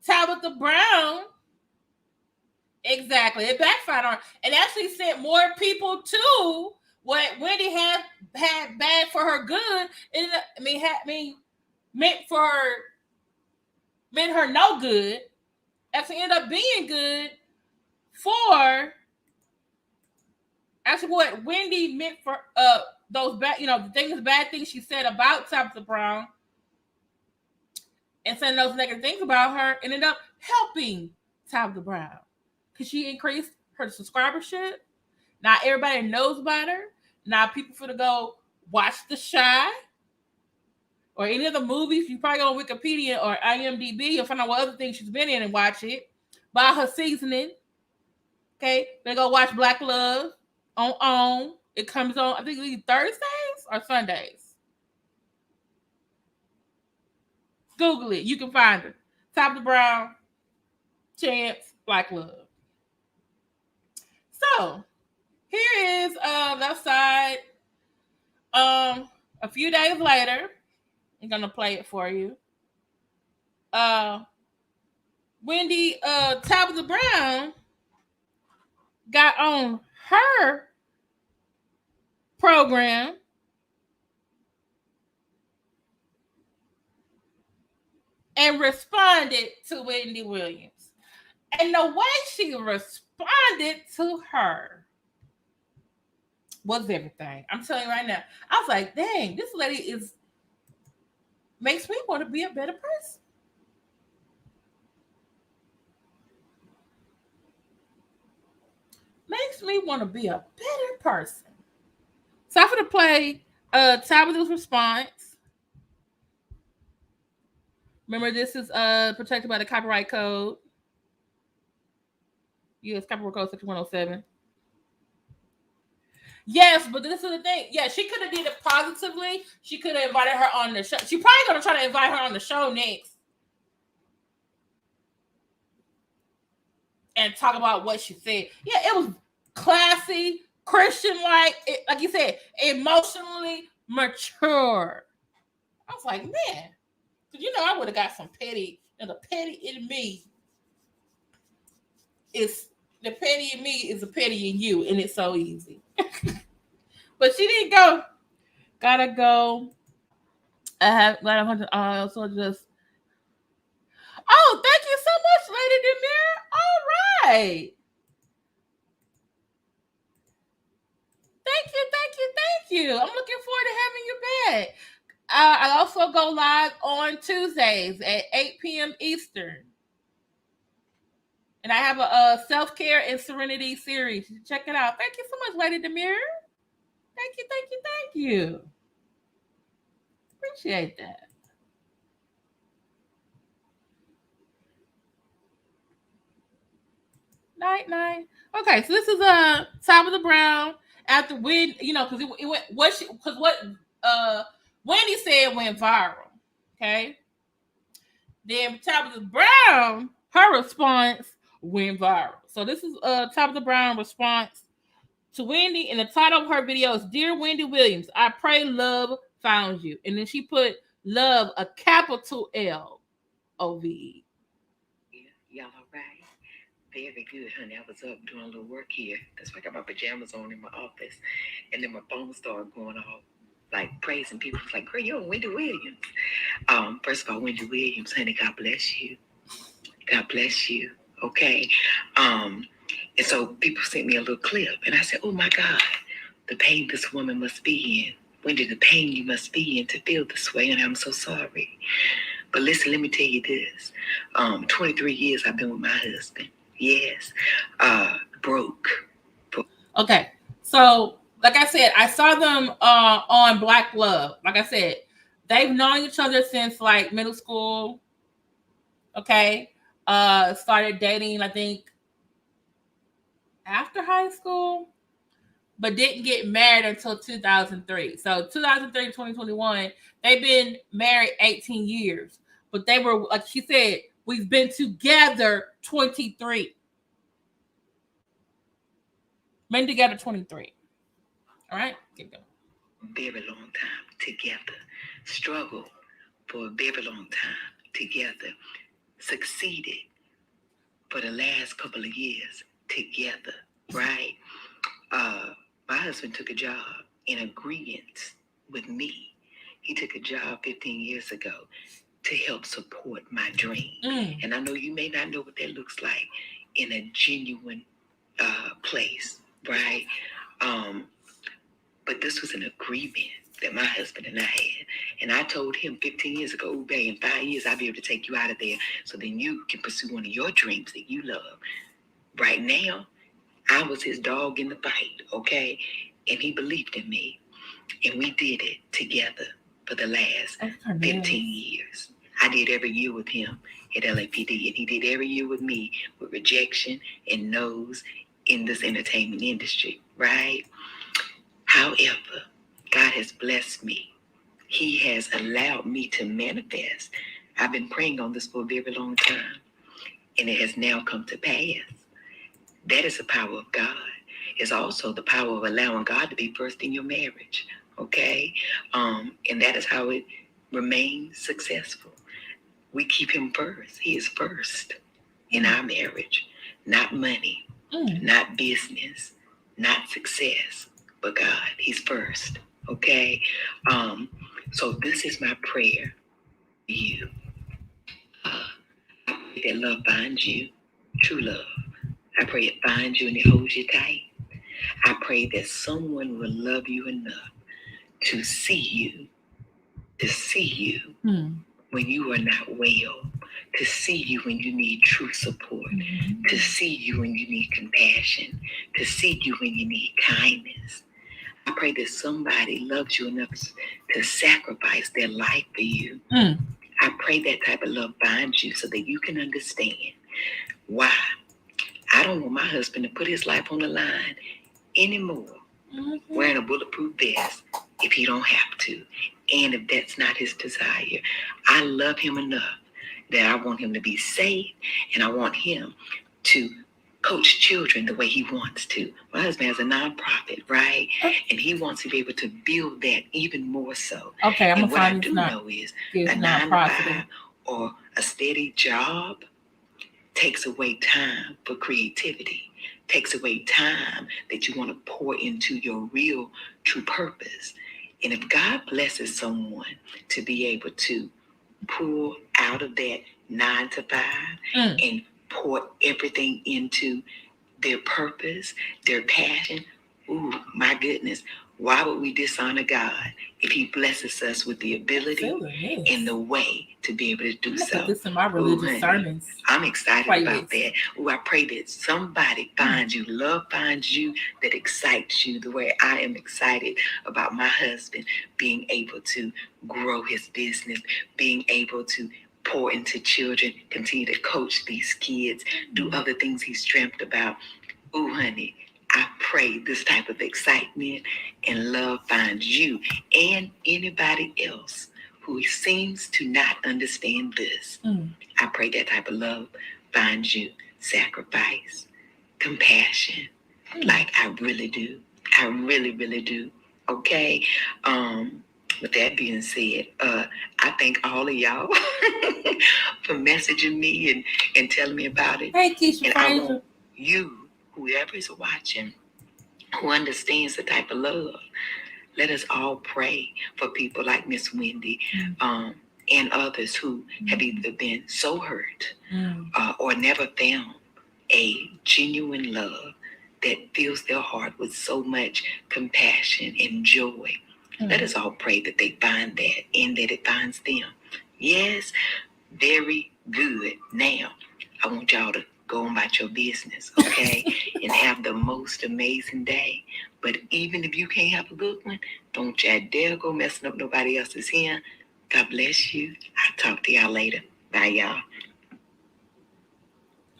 [SPEAKER 1] Tabitha Brown, exactly, it backfired on her and actually sent more people to what Wendy had bad for her good. Meant her no good. Actually ended up being good for actually what Wendy meant for those bad, the bad things she said about Tabitha Brown. And saying those negative things about her ended up helping Tabitha Brown because she increased her subscribership. Now everybody knows about her. Now people for to go watch The Shy or any of the movies. You probably go on Wikipedia or IMDb and find out what other things she's been in and watch it. Buy her seasoning. Okay, they go watch Black Love on. It comes on, I think it's Thursdays or Sundays. Google it. You can find her. Tabitha Brown, Chance, Black Love. So, here is left side. A few days later, I'm going to play it for you. Wendy, Tabitha Brown got on her program and responded to Wendy Williams. And the way she responded to her was everything. I'm telling you right now. I was like, dang, this lady makes me want to be a better person. Makes me want to be a better person. So I'm going to play Tabitha's response. Remember, this is protected by the copyright code. U.S. Copyright Code Section 107. Yes, but this is the thing. Yeah, she could have did it positively. She could have invited her on the show. She's probably going to try to invite her on the show next. And talk about what she said. Yeah, it was classy, Christian-like, like you said, emotionally mature. I was like, man. I would have got some petty, and the petty in me is the petty in me is a petty in you, and it's so easy. But she didn't go. Gotta go. I have also just. Oh, thank you so much, Lady Demir. All right. Thank you. I'm looking forward to having you back. I also go live on Tuesdays at 8 p.m. Eastern. And I have a self-care and serenity series. Check it out. Thank you so much, Lady Demir. Thank you. Appreciate that. Night. Okay, so this is Tabitha Brown after Wendy, because it went what Wendy said went viral. Okay, then Tabitha Brown, her response went viral. So this is Tabitha Brown response to Wendy, and the title of her video is "Dear Wendy Williams, I pray love found you," and then she put love a capital LOVE.
[SPEAKER 2] Y'all all right? Very good, honey. I was up doing a little work here. That's why I got my pajamas on in my office. And then my phone started going off, like praising people. It's like, girl, you're Wendy Williams. First of all, Wendy Williams, honey, God bless you. God bless you. Okay. And so people sent me a little clip. And I said, oh my God, the pain this woman must be in. Wendy, the pain you must be in to feel this way. And I'm so sorry. But listen, let me tell you this. 23 years I've been with my husband. Yes. Broke.
[SPEAKER 1] Okay. So, like I said, I saw them on Black Love. Like I said, they've known each other since like middle school. Okay. Started dating, I think, after high school, but didn't get married until 2003. So 2003 to 2021, they've been married 18 years. But they were, like she said, we've been together 23. Been together 23. All right? Keep going.
[SPEAKER 2] Very long time together. Struggled for a very long time together. Succeeded for the last couple of years together, right? My husband took a job in agreement with me. He took a job 15 years ago to help support my dream. And I know you may not know what that looks like in a genuine place, right? But this was an agreement that my husband and I had. And I told him 15 years ago, babe, in 5 years, I'll be able to take you out of there so then you can pursue one of your dreams that you love. Right now, I was his dog in the fight, okay? And he believed in me. And we did it together for the last 15 years. I did every year with him at LAPD, and he did every year with me with rejection and no's in this entertainment industry, right? However, God has blessed me. He has allowed me to manifest. I've been praying on this for a very long time, and it has now come to pass. That is the power of God. It's also the power of allowing God to be first in your marriage, okay? And that is how it remains successful. We keep him first. He is first in our marriage. Not money, not business, not success, but God. He's first, okay? So this is my prayer for you. I pray that love finds you, true love. I pray it finds you and it holds you tight. I pray that someone will love you enough to see you when you are not well, to see you when you need true support, to see you when you need compassion, to see you when you need kindness. I pray that somebody loves you enough to sacrifice their life for you. I pray that type of love finds you so that you can understand why. I don't want my husband to put his life on the line anymore, wearing a bulletproof vest if he don't have to, and if that's not his desire. I love him enough that I want him to be safe, and I want him to coach children the way he wants to. My husband has a nonprofit, right? And he wants to be able to build that even more so.
[SPEAKER 1] Okay, I'm
[SPEAKER 2] and what I do
[SPEAKER 1] know
[SPEAKER 2] is a 9-to-5 or a steady job takes away time for creativity, takes away time that you want to pour into your real, true purpose. And if God blesses someone to be able to pull out of that 9 to 5 and pour everything into their purpose, their passion, ooh, my goodness, why would we dishonor God if He blesses us with the ability and the way to be able to do so?
[SPEAKER 1] Put this in my religious sermons.
[SPEAKER 2] I'm excited about that. Oh, I pray that somebody finds you, love finds you, that excites you the way I am excited about my husband being able to grow his business, being able to pour into children, continue to coach these kids, do other things he's dreamt about. Oh, honey, I pray this type of excitement and love finds you and anybody else who seems to not understand this. I pray that type of love finds you. Sacrifice, compassion, like I really do. I really, really do. Okay? With that being said, I thank all of y'all for messaging me and telling me about it.
[SPEAKER 1] Hey, Keisha,
[SPEAKER 2] and I want you, whoever is watching, who understands the type of love, let us all pray for people like Miss Wendy and others who have either been so hurt or never found a genuine love that fills their heart with so much compassion and joy. Let us all pray that they find that and that it finds them. Yes, very good. Now, I want y'all to go on about your business, okay? And have the most amazing day. But even if you can't have a good one, don't you dare go messing up nobody else's hand. God bless you. I'll talk to y'all later. Bye, y'all.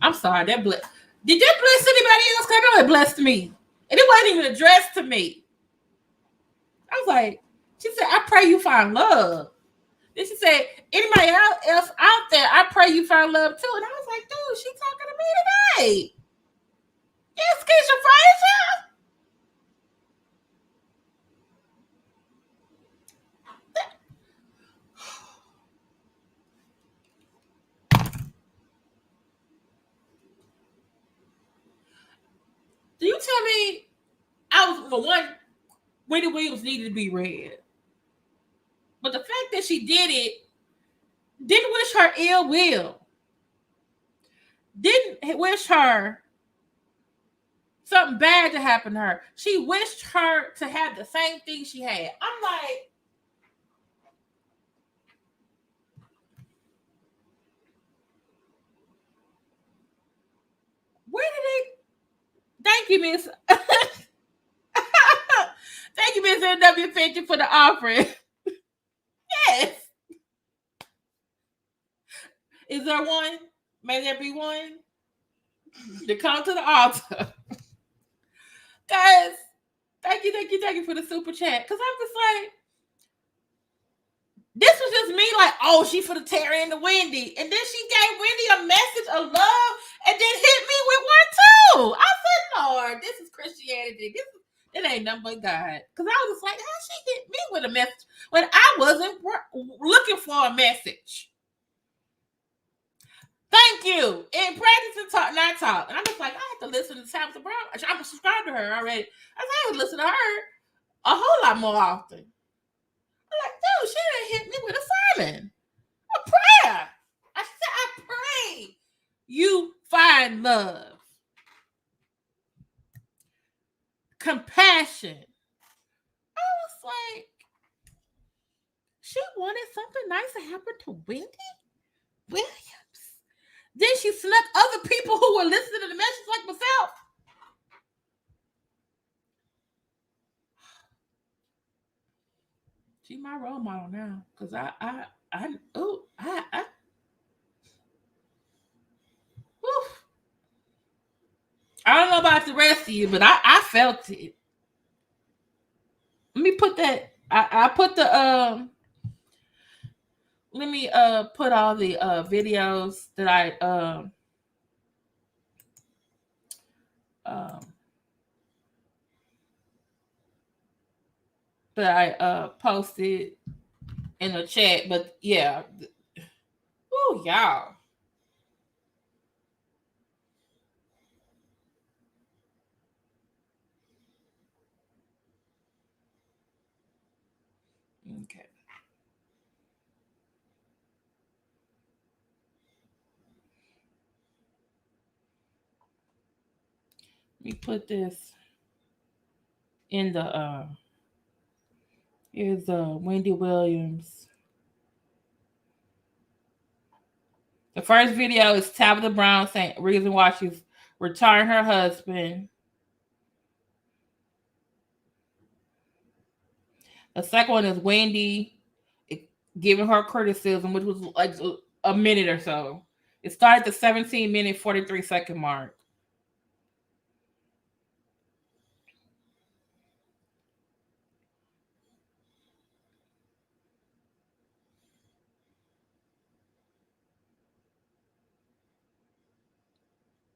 [SPEAKER 1] I'm sorry, did that bless anybody else? Because I know it blessed me. And it wasn't even addressed to me. I was like, she said, I pray you find love. Then she said, anybody else out there, I pray you find love too. And I was like, dude, she's talking to me today. Yes, Keisha Frazier. Do you tell me for one, Wendy Williams needed to be read. But the fact that she did it, didn't wish her ill will. Didn't wish her something bad to happen to her. She wished her to have the same thing she had. I'm like, where did they? Thank you, Miss. Thank you, Miss NW50 for the offering. Yes. Is there one? May there be one? To come to the altar. Guys, thank you for the super chat. Because I'm just like, this was just me like, oh, she for the Terry and the Wendy. And then she gave Wendy a message of love and then hit me with one too. I said, Lord, this is Christianity. It ain't nothing but God. Because I was just like, how she hit me with a message when I wasn't looking for a message? Thank you. In practice and talk, not talk. And I'm just like, I have to listen to Tabitha Brown. I'm subscribed to her already. I have to listen to her a whole lot more often. I'm like, dude, she done hit me with a sermon. A prayer. I said, I pray you find love. Compassion. I was like, she wanted something nice to happen to Wendy Williams. Then she snuck other people who were listening to the message like myself. She's my role model now. Because I don't know about the rest of you, but I felt it. Let me put that. I put the let me put all the videos that I posted in the chat. But yeah. Oh, y'all. me put this in the here's Wendy Williams. The first video is Tabitha Brown saying reason why she's retiring her husband. The second one is Wendy giving her criticism, which was like a minute or so. It started the 17-minute, 43-second mark.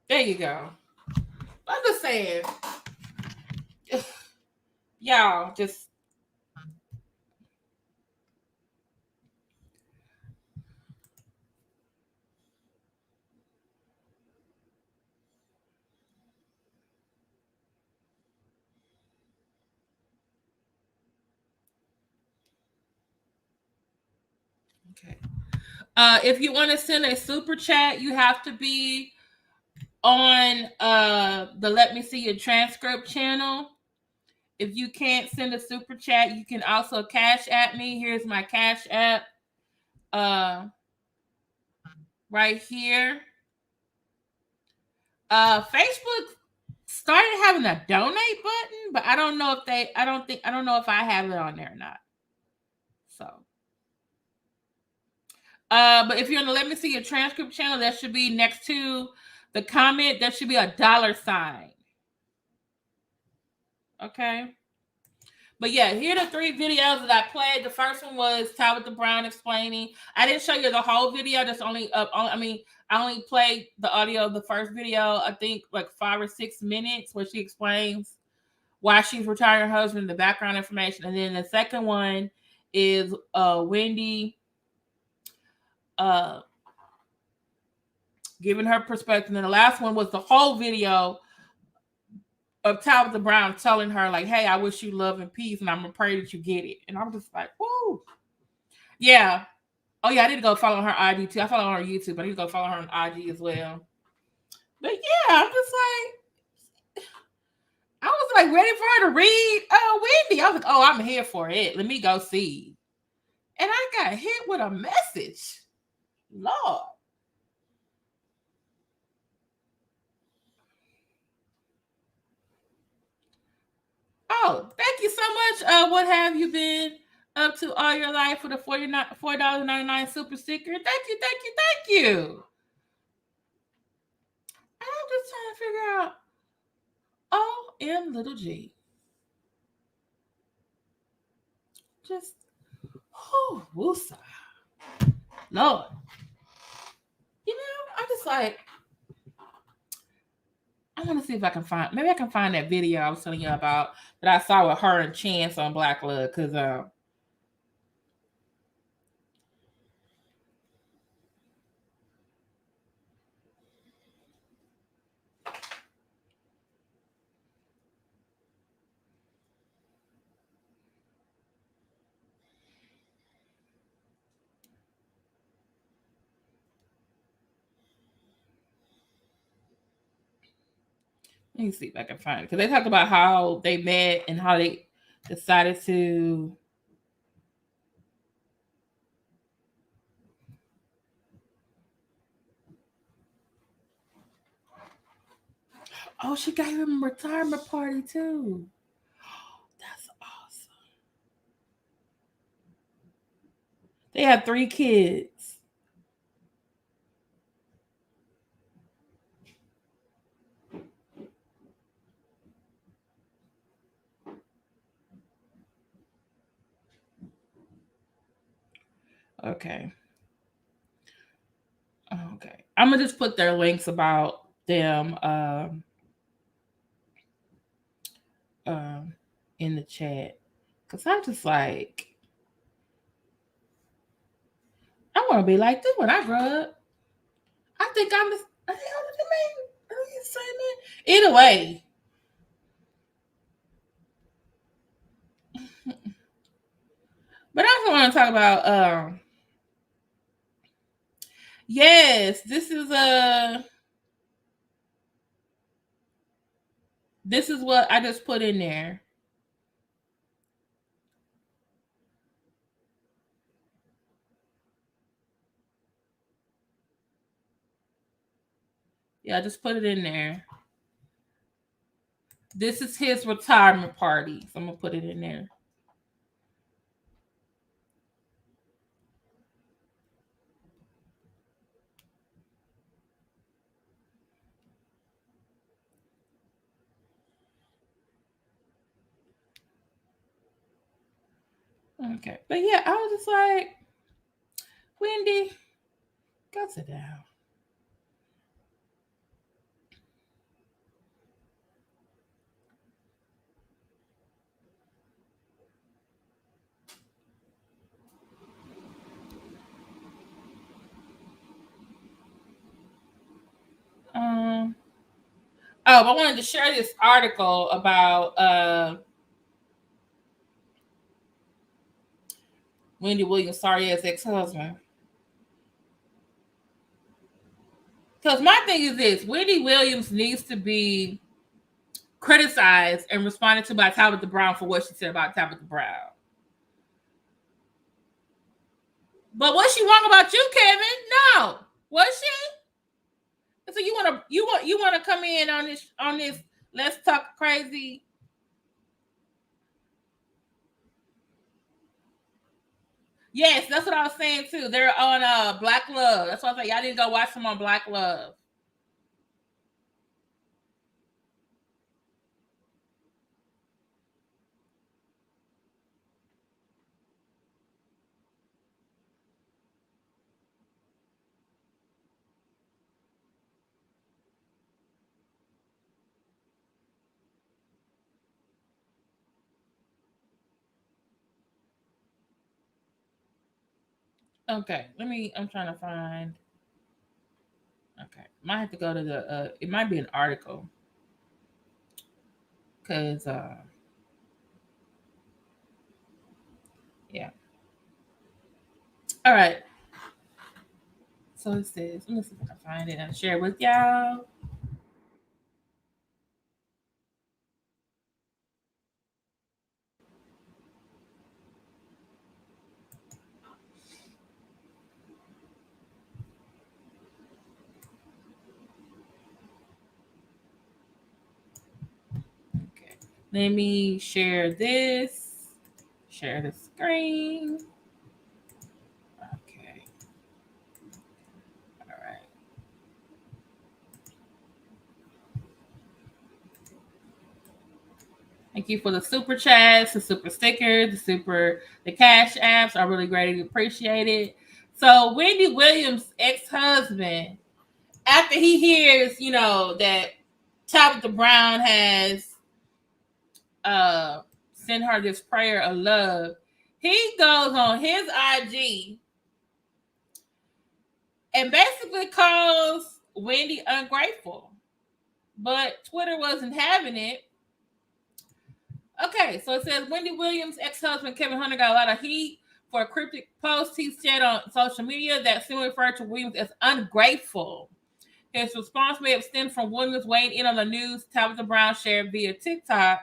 [SPEAKER 1] There you go. I'm just saying, y'all just. Okay. If you want to send a super chat, you have to be on the Let Me See Your Transcript channel. If you can't send a super chat, you can also cash at me. Here's my cash app right here. Facebook started having a donate button, but I don't know if I have it on there or not. So but if you're on the Let Me See Your Transcript channel, that should be next to the comment, there should be a $sign. Okay. But yeah, here are the 3 videos that I played. The first one was Tabitha Brown explaining. I didn't show you the whole video. That's I only played the audio of the first video, I think like 5 or 6 minutes, where she explains why she's retiring her husband, the background information. And then the second one is Wendy giving her perspective. And the last one was the whole video of Tabitha Brown telling her, like, hey, I wish you love and peace, and I'm gonna pray that you get it. And I'm just like, whoo. Yeah. Oh, yeah, I need to go follow her IG too. I follow her on YouTube, but I need to go follow her on IG as well. But yeah, I'm just like, I was like ready for her to read Wendy. I was like, oh, I'm here for it. Let me go see. And I got hit with a message. Lord. Oh, thank you so much. What have you been up to all your life for the $4.99 super sticker? Thank you. I'm just trying to figure out OM Just, woosah. Lord. You know, I'm just like, I want to see if I can find, maybe I can find that video I was telling you about that I saw with her and Chance on Black Love, because let me see if I can find it. Because they talked about how they met and how they decided to. Oh, she got him a retirement party too. That's awesome. They have 3 kids. Okay. I'm gonna just put their links about them in the chat, because I'm just like, I want to be like this when I grow up. I think I'm the either way. But I also want to talk about yes, this is This is what I just put in there. Yeah, I just put it in there. This is his retirement party. So I'm going to put it in there. Okay. But yeah, I was just like, Wendy, go sit down. Oh, I wanted to share this article about Wendy Williams' sorry ass ex-husband. Because my thing is this: Wendy Williams needs to be criticized and responded to by Tabitha Brown for what she said about Tabitha Brown. But was she wrong about you, Kevin? No. Was she? So you want to come in on this let's talk crazy. Yes, that's what I was saying too. They're on Black Love. That's why I was like, y'all didn't go watch them on Black Love. Okay, I'm trying to find. Okay, might have to go to the. It might be an article. Cause yeah. All right. So it says, let me see if I can find it and share it with y'all. Okay. Let me share this. Share the screen. Okay. All right. Thank you for the super chats, the super stickers, the cash apps. I really greatly appreciate it. So Wendy Williams' ex-husband, after he hears, that Tabitha Brown has sent her this prayer of love, he goes on his IG and basically calls Wendy ungrateful. But Twitter wasn't having it. Okay, so it says Wendy Williams' ex-husband Kelvin Hunter got a lot of heat for a cryptic post he shared on social media that seemingly referred to Williams as ungrateful. His response may have stemmed from Williams weighing in on the news Tabitha Brown shared via TikTok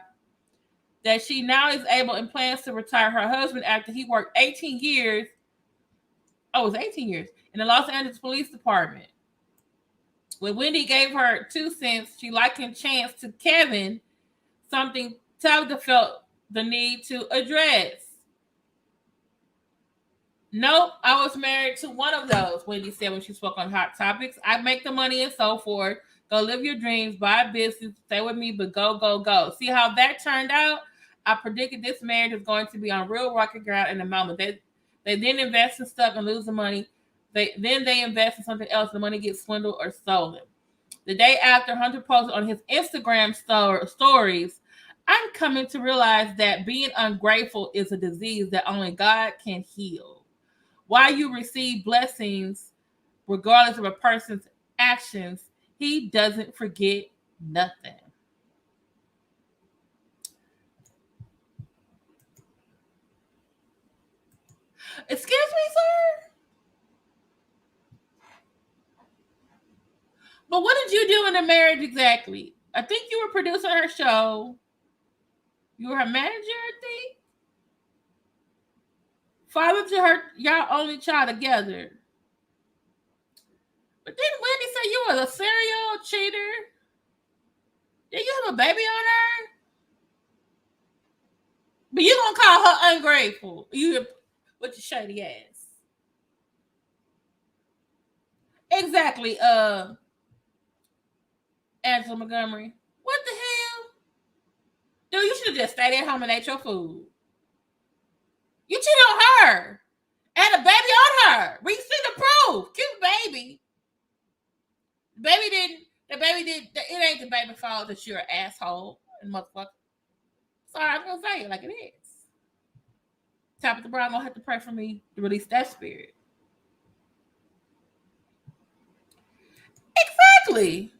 [SPEAKER 1] that she now is able and plans to retire her husband after he worked 18 years. Oh, it was 18 years in the Los Angeles Police Department. When Wendy gave her 2 cents, she likened Chance to Kevin, something Tabitha felt the need to address. Nope, I was married to one of those, Wendy said when she spoke on Hot Topics. I make the money and so forth. Go live your dreams, buy a business, stay with me, but go, go, go. See how that turned out? I predicted this marriage is going to be on real rocky ground in a moment. They then invest in stuff and lose the money. They invest in something else. The money gets swindled or stolen. The day after, Hunter posted on his Instagram stories, I'm coming to realize that being ungrateful is a disease that only God can heal. While you receive blessings, regardless of a person's actions, he doesn't forget nothing. Excuse me, sir? But what did you do in the marriage exactly? I think you were producing her show. You were her manager, I think. Father to her, y'all only child together. But then Wendy said you was a serial cheater. Did you have a baby on her? But you gonna call her ungrateful? You with your shady ass. Exactly. Angela Montgomery. What the hell? Dude, you should have just stayed at home and ate your food. You cheated on her. And a baby on her. We see the proof. Cute baby. The baby didn't. It ain't the baby's fault that you're an asshole and motherfucker. Sorry, I'm gonna say it like it is. Tabitha Brown gonna have to pray for me to release that spirit. Exactly.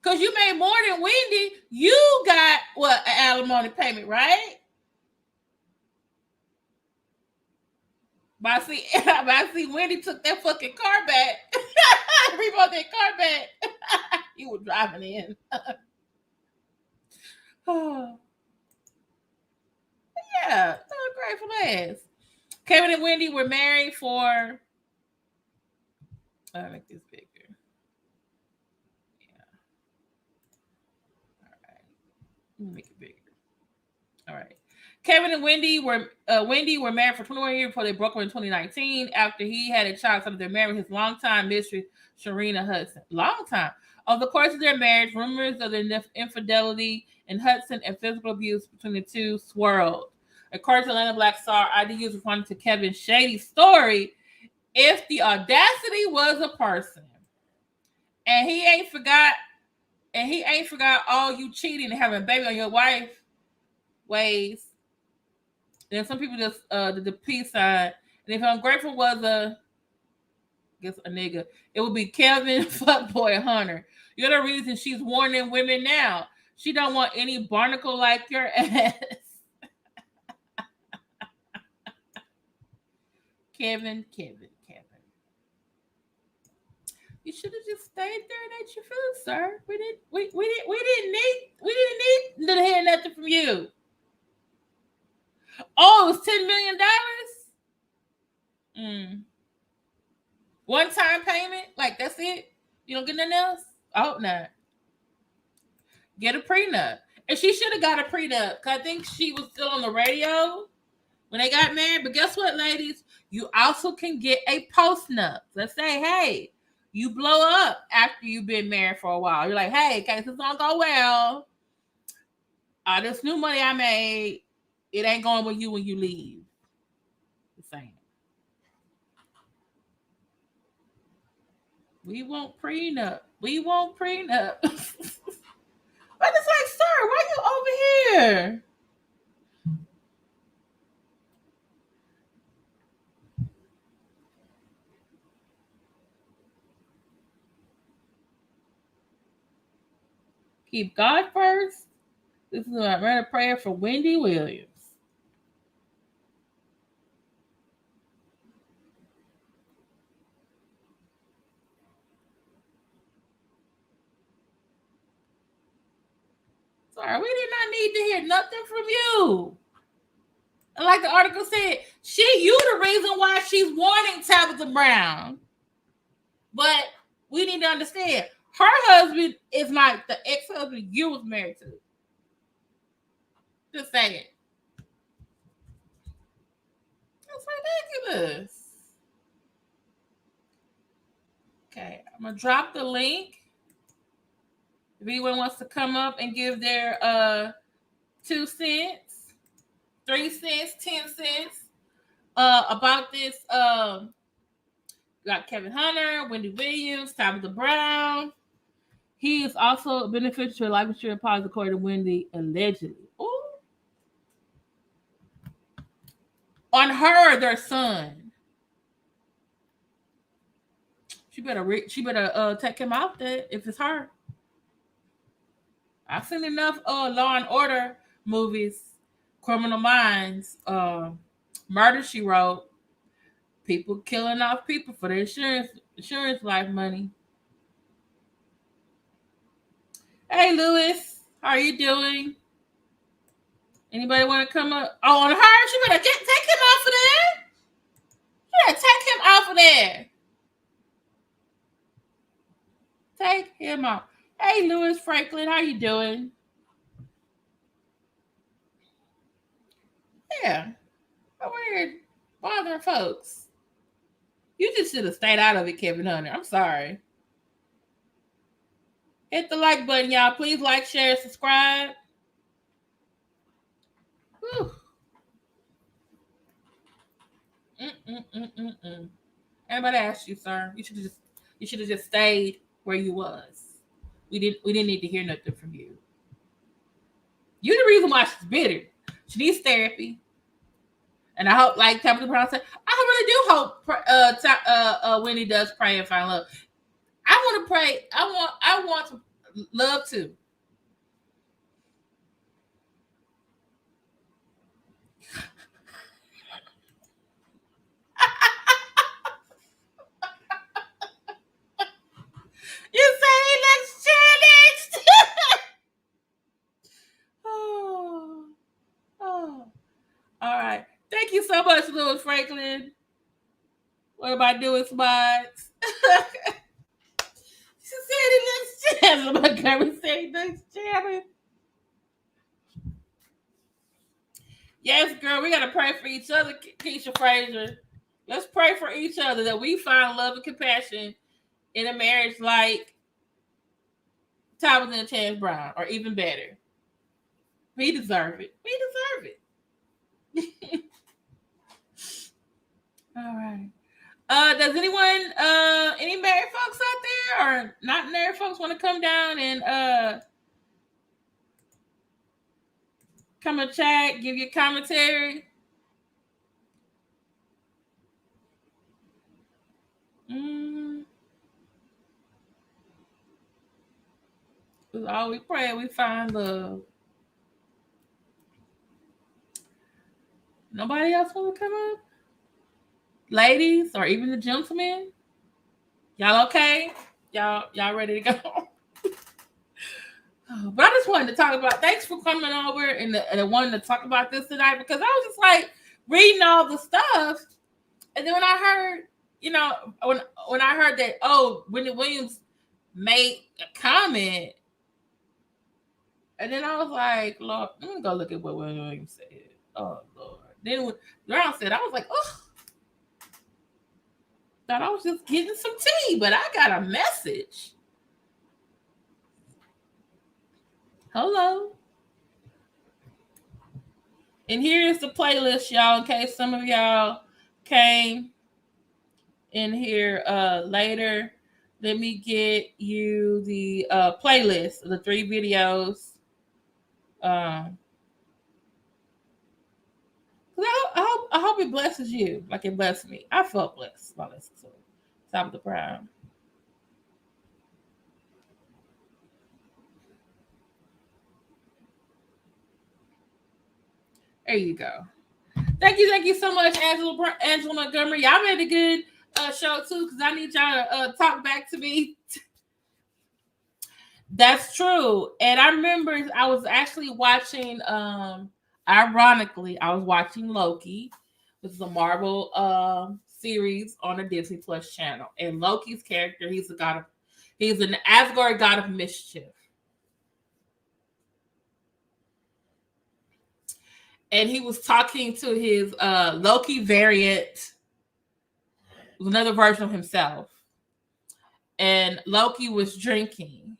[SPEAKER 1] Because you made more than Wendy. You got what, an alimony payment, right? But I see Wendy took that fucking car back. Rebought that car back. You were driving in. Oh. Yeah, so grateful ass. Kevin and Wendy were married for. I'll make this bigger. Yeah. All right. Let me make it bigger. All right. Kevin and Wendy were married for 21 years before they broke up in 2019. After he had a child, after their marriage, his longtime mistress Sharina Hudson. Long time. Over the course of their marriage, rumors of their infidelity and Hudson and physical abuse between the two swirled. According to Atlanta Black Star, IDUs responded to Kevin's shady story. If the audacity was a person, and he ain't forgot all you cheating and having a baby on your wife ways. Then some people just the peace sign. And if ungrateful was a nigga, it would be Kelvin fuckboy Hunter. You're the reason she's warning women now. She don't want any barnacle like your ass. Kevin. You should have just stayed there and ate your food, sir. We didn't need to hear nothing from you. Oh, it was $10 million? One-time payment? Like, that's it? You don't get nothing else? I hope not. Get a prenup. And she should have got a prenup, because I think she was still on the radio when they got married. But guess what, ladies? You also can get a post-nup. Let's say, hey, you blow up after you've been married for a while. You're like, hey, in case this don't go well, this new money I made, it ain't going with you when you leave. The same. We won't prenup. But it's like, sir, why you over here? Keep God first. This is a random prayer for Wendy Williams. Sorry, we did not need to hear nothing from you. And like the article said, you the reason why she's warning Tabitha Brown. But we need to understand, her husband is not the ex-husband you was married to. Just saying. That's ridiculous. Okay, I'm gonna drop the link. If anyone wants to come up and give their 2 cents, 3 cents, 10 cents about this, got Kelvin Hunter, Wendy Williams, Tabitha Brown. He is also a beneficiary of life insurance policy, according to Wendy, allegedly. Ooh. On her, their son. She better take him out there if it's her. I've seen enough Law and Order movies, Criminal Minds, Murder, She Wrote, people killing off people for their insurance life money. Hey, Lewis, how are you doing? Anybody want to come up? Oh, on her, you better take him off of there. Yeah, take him off of there. Take him off. Hey, Lewis Franklin, how you doing? Yeah, I'm weird. Bothering folks. You just should have stayed out of it, Kelvin Hunter. I'm sorry. Hit the like button, y'all. Please like, share, subscribe. Whew. Everybody asked you, sir. You should have just stayed where you was. We didn't need to hear nothing from you. You're the reason why she's bitter. She needs therapy. And I hope, like Tabitha Brown said, I really do hope Wendy does pray and find love. I want to pray. I want to love too. You say he looks challenged. Oh. All right. Thank you so much, Lewis Franklin. What am I doing, Smots? She said he looks challenged. Montgomery said he looks challenged. Yes, girl, we gotta pray for each other, Keisha Frazier. Let's pray for each other that we find love and compassion in a marriage like Tabitha and Chance Brown, or even better. We deserve it. We deserve it. All right. Does anyone, any married folks out there or not married folks want to come down and come and chat, give your commentary? All we pray, we find love. Nobody else want to come up? Ladies, or even the gentlemen? Y'all okay? Y'all ready to go? But I just wanted to talk about, thanks for coming over and wanting to talk about this tonight, because I was just like reading all the stuff. And then when I heard, when I heard that, Wendy Williams made a comment, and then I was like, Lord, let me go look at what Wendy Williams said. Oh, Lord. Then when Brown said, I was like, oh, thought I was just getting some tea, but I got a message. Hello. And here is the playlist, y'all, in case some of y'all came in here later. Let me get you the playlist of the 3 videos. I hope it blesses you like it blessed me. I felt blessed by listening to Tabitha Brown. There you go. Thank you so much, Angela Montgomery. Y'all made a good show too, because I need y'all to talk back to me. That's true. And I remember I was actually watching, ironically, I was watching Loki. This is a Marvel series on a Disney Plus channel. And Loki's character, he's an Asgard god of mischief. And he was talking to his Loki variant, another version of himself. And Loki was drinking.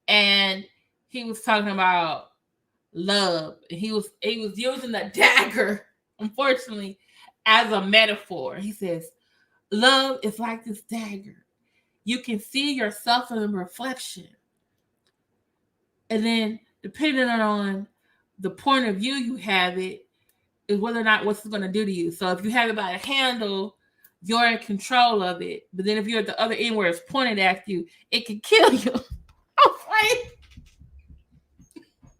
[SPEAKER 1] And he was talking about love. He was using the dagger, unfortunately, as a metaphor. He says, love is like this dagger. You can see yourself in the reflection. And then, depending on the point of view you have it, is whether or not what's going to do to you. So if you have it by the handle, you're in control of it. But then if you're at the other end where it's pointed at you, it can kill you. Okay.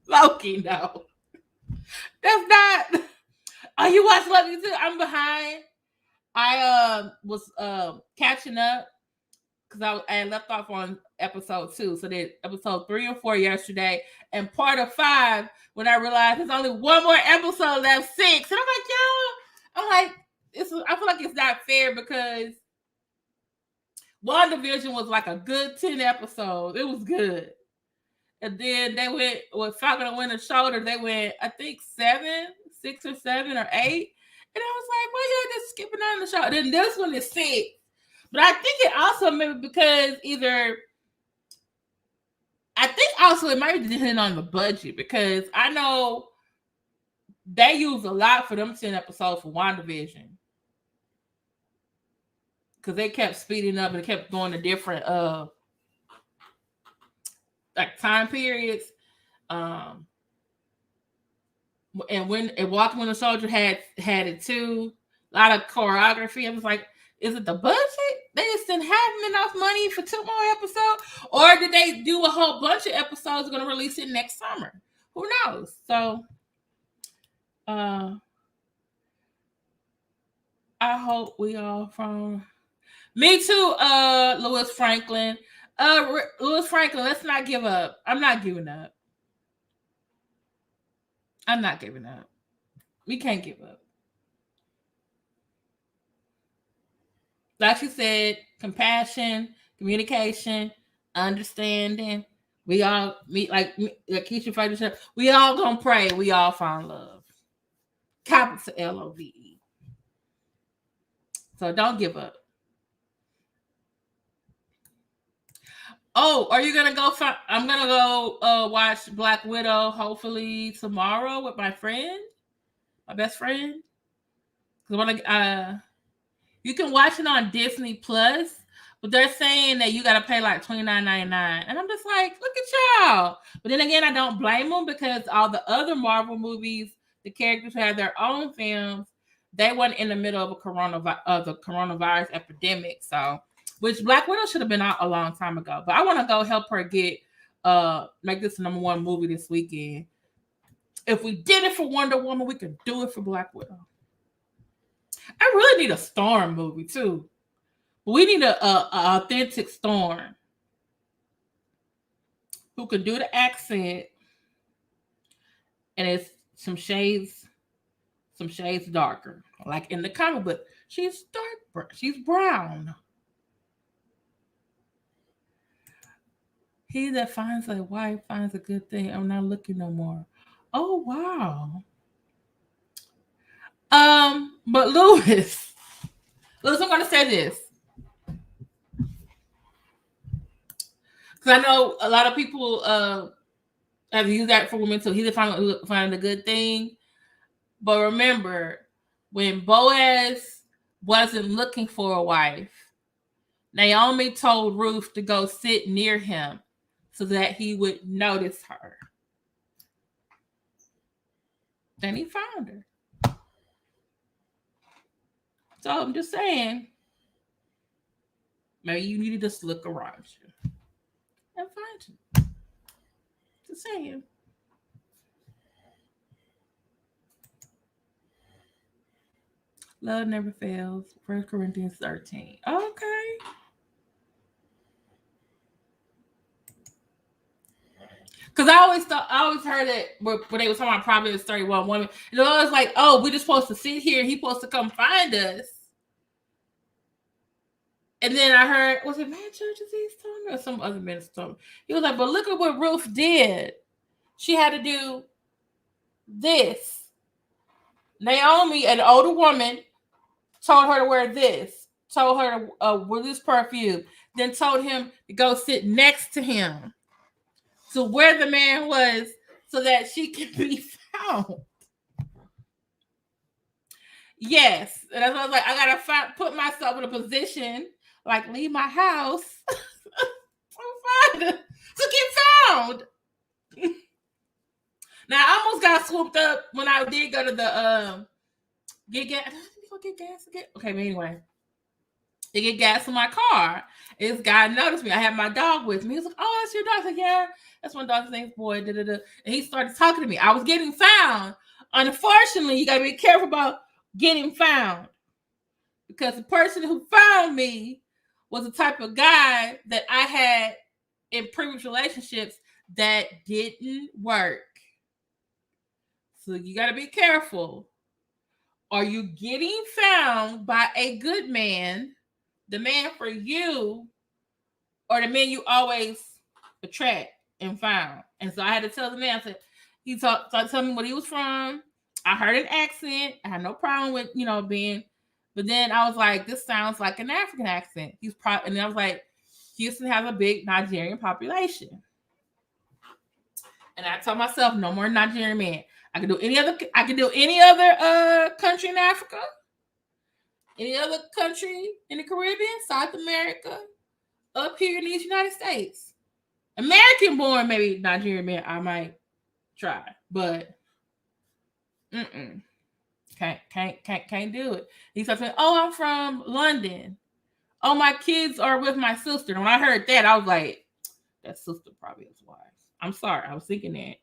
[SPEAKER 1] Loki, no. That's not. Oh, you watch Loki too? I'm behind. I was catching up because I left off on episode 2. So they episode 3 and 4 yesterday, and part of 5 when I realized there's only one more episode left, 6. And I'm like, I feel like it's not fair because WandaVision was like a good 10 episodes. It was good. And then they went with Falcon and Winter Soldier. They went, I think 6 or 7 or 8. And I was like, why y'all just skipping on the show? And then this one is 6. But I think it also maybe because it might be depending on the budget, because I know they use a lot for them 10 episodes for WandaVision. Because they kept speeding up and kept going to different like time periods. And Walking Winter Soldier had it too. A lot of choreography. I was like, is it the budget? They just didn't have enough money for 2 more episodes? Or did they do a whole bunch of episodes going to release it next summer? Who knows? So, I hope we all from... Me too, Louis Franklin. Louis Franklin, let's not give up. I'm not giving up. I'm not giving up. We can't give up. Like you said, compassion, communication, understanding. We all like Keisha Fraser said, we all gonna pray. We all find love. Capital LOVE. So don't give up. Oh, are you gonna go? I'm gonna go watch Black Widow. Hopefully tomorrow with my friend, my best friend. Because you can watch it on Disney Plus, but they're saying that you gotta pay like $29.99, and I'm just like, look at y'all. But then again, I don't blame them, because all the other Marvel movies, the characters who have their own films, they weren't in the middle of the coronavirus epidemic, so. Which Black Widow should have been out a long time ago. But I want to go help her make this number 1 movie this weekend. If we did it for Wonder Woman, we could do it for Black Widow. I really need a Storm movie too. But we need a authentic Storm who could do the accent, and it's some shades darker. Like in the comic book, she's dark, she's brown. He that finds a wife finds a good thing. I'm not looking no more. Oh, wow. But Louis, I'm going to say this. Because I know a lot of people have used that for women too. He that find a good thing. But remember, when Boaz wasn't looking for a wife, Naomi told Ruth to go sit near him so that he would notice her. Then he found her. So I'm just saying, maybe you need to just look around you and find you. Just saying. Love never fails. 1 Corinthians 13. Okay. Because I always heard it when they were talking about Proverbs 31 women. And it was always like, oh, we're just supposed to sit here. He's supposed to come find us. And then I heard, was it Man Churches he's telling me or some other minister told me? He was like, but look at what Ruth did. She had to do this. Naomi, an older woman, told her to wear this. Told her to wear this perfume. Then told him to go sit next to him. To where the man was, so that she could be found. Yes, and that's why I was like, I gotta put myself in a position, like leave my house, to get found. Now I almost got swooped up when I did go to the get gas. Did you go get gas again? Okay, but anyway. To get gas in my car. This guy noticed me. I had my dog with me. He was like, oh, that's your dog. I was like, yeah, that's my dog's name, boy. Da, da, da. And he started talking to me. I was getting found. Unfortunately, you got to be careful about getting found. Because the person who found me was the type of guy that I had in previous relationships that didn't work. So you got to be careful. Are you getting found by a good man, the man for you, or the man you always attract and found? And so I had to tell the man, I said, he started telling me what he was from. I heard an accent. I had no problem with, being, but then I was like, this sounds like an African accent. And then I was like, Houston has a big Nigerian population. And I told myself, no more Nigerian men. I can do any other country in Africa, any other country in the Caribbean, South America, up here in these United States. American born, maybe Nigerian men, I might try, but can't do it. He started saying, oh, I'm from London. Oh, my kids are with my sister. And when I heard that, I was like, that sister probably is wise. I'm sorry. I was thinking that.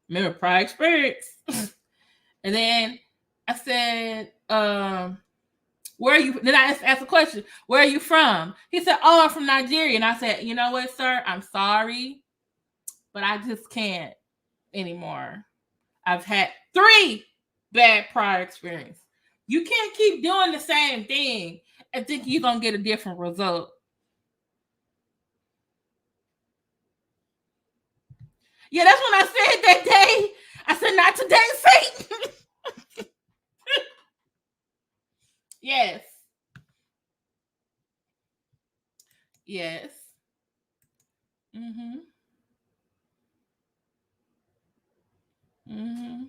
[SPEAKER 1] Remember, prior experience. And then I said, where are you? Then I asked a question. Where are you from? He said, oh, I'm from Nigeria. And I said, you know what, sir? I'm sorry, but I just can't anymore. I've had 3 bad prior experience. You can't keep doing the same thing and think you're going to get a different result. Yeah, that's when I said that day. I said, not today, Satan. Yes. Yes. Mm-hmm. Mm-hmm.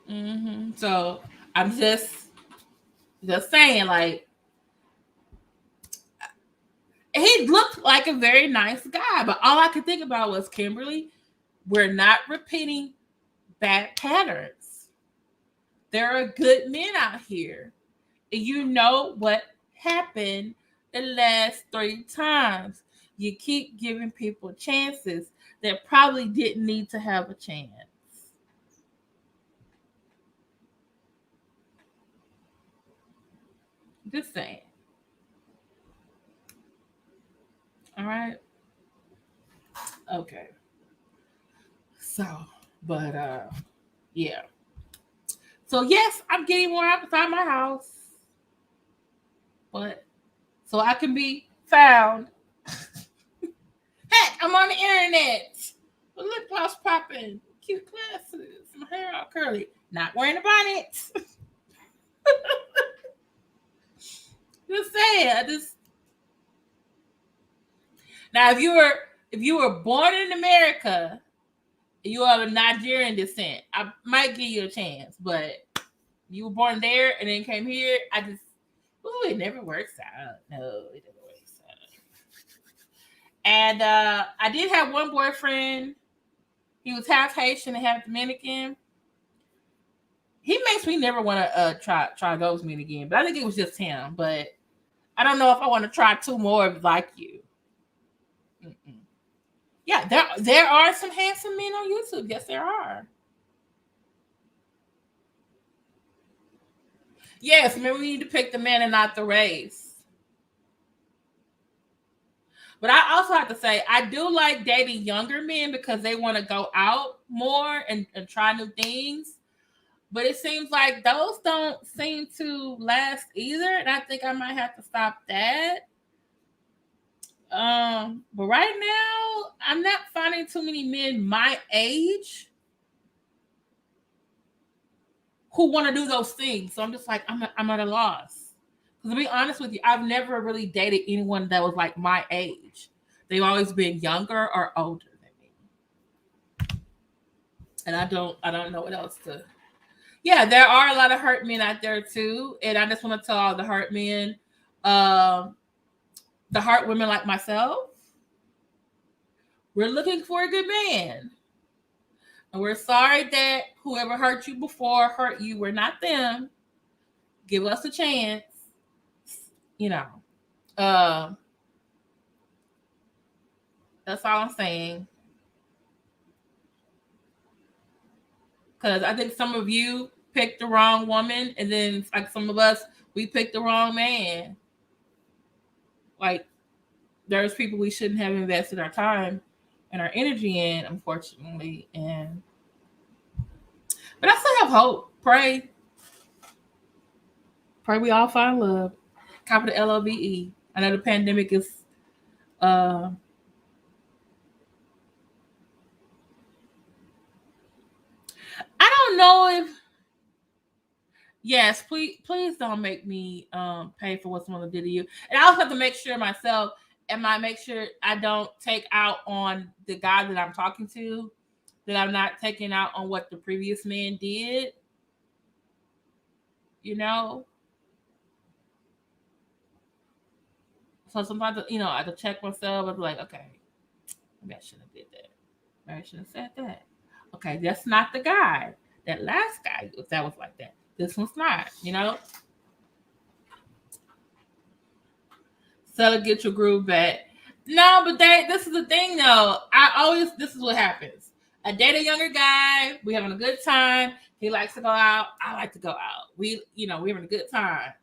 [SPEAKER 1] Mm-hmm. So I'm just saying, like, he looked like a very nice guy, but all I could think about was, Kimberly, we're not repeating bad patterns. There are good men out here. And you know what happened the last 3 times. You keep giving people chances that probably didn't need to have a chance. Just saying. All right. Okay. So, but yeah. So yes, I'm getting more outside my house, but so I can be found. Heck, I'm on the internet. The lip gloss popping, cute glasses, my hair all curly, not wearing a bonnet. Just saying. Now, if you were born in America, you have a Nigerian descent, I might give you a chance. But you were born there and then came here, it never works out. No, it never works out. And I did have one boyfriend. He was half Haitian and half Dominican. He makes me never want to try those men again. But I think it was just him. But I don't know if I want to try 2 more like you. Mm-mm. Yeah, there are some handsome men on YouTube. Yes, there are. Yes, remember we need to pick the man and not the race. But I also have to say, I do like dating younger men because they want to go out more and try new things. But it seems like those don't seem to last either. And I think I might have to stop that. But right now, I'm not finding too many men my age who want to do those things. So I'm just like, I'm at a loss. Because to be honest with you, I've never really dated anyone that was like my age. They've always been younger or older than me. And I don't know what else to. Yeah, there are a lot of hurt men out there too. And I just want to tell all the hurt men, the hurt women like myself, we're looking for a good man. And we're sorry that whoever hurt you before hurt you. We're not them. Give us a chance. That's all I'm saying. Because I think some of you picked the wrong woman, and then like some of us, we picked the wrong man. Like, there's people we shouldn't have invested our time and our energy in, unfortunately. But I still have hope. Pray we all find love. Capital LOVE. I know the pandemic is I don't know if yes, please don't make me pay for what someone did to you. And I also have to make sure myself, make sure I don't take out on the guy that I'm talking to, that I'm not taking out on what the previous man did. You know? So sometimes, I have to check myself. I'm like, okay, maybe I shouldn't have did that. Maybe I shouldn't have said that. Okay, that's not the guy. That last guy, that was like that. This one's not, So to get your groove back. No, but this is the thing though. This is what happens. I date a younger guy. We having a good time. He likes to go out. I like to go out. We're having a good time.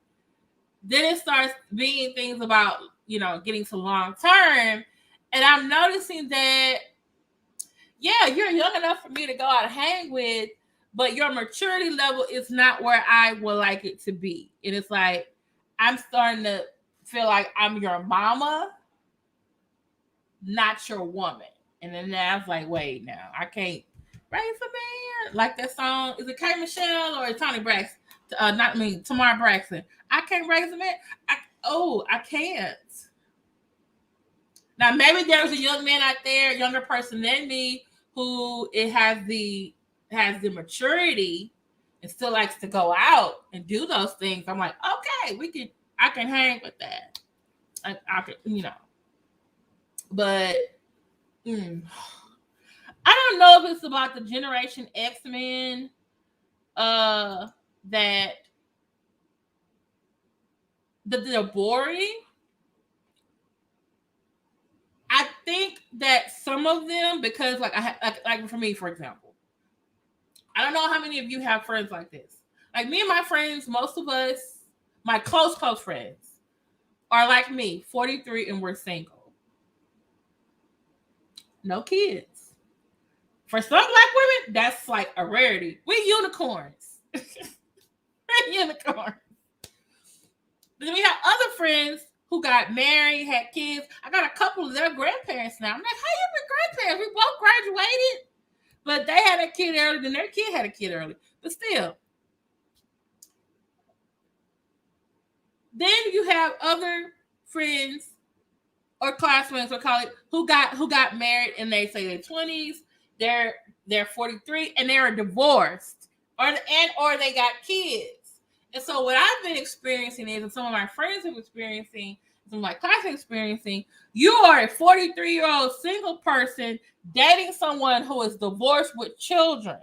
[SPEAKER 1] Then it starts being things about, getting to long term. And I'm noticing that, yeah, you're young enough for me to go out and hang with, but your maturity level is not where I would like it to be. And it's like, I'm starting to feel like I'm your mama, not your woman. And then I was like, wait, now I can't raise a man. Like that song, is it K Michelle or Tony Braxton? Tamar Braxton. I can't raise a man. I can't. Now maybe there's a young man out there, a younger person than me, who has the maturity and still likes to go out and do those things. I'm like, okay, I can hang with that. I could, but I don't know if it's about the Generation X men that they're boring. I think that some of them, because like for me, for example, I don't know how many of you have friends like this. Like me and my friends, most of us, my close friends, are like me, 43, and we're single. No kids. For some Black women, that's like a rarity. We unicorns. We're unicorns. But then we have other friends who got married, had kids. I got a couple of their grandparents now. I'm like, how you been grandparents? We both graduated. But they had a kid early, then their kid had a kid early. But still. Then you have other friends or classmates or colleagues who got married and they say their 20s, they're 43 and they're divorced or they got kids. And so what I've been experiencing is, and some of my friends have experiencing, some of my classmates experiencing, you are a 43-year-old single person dating someone who is divorced with children.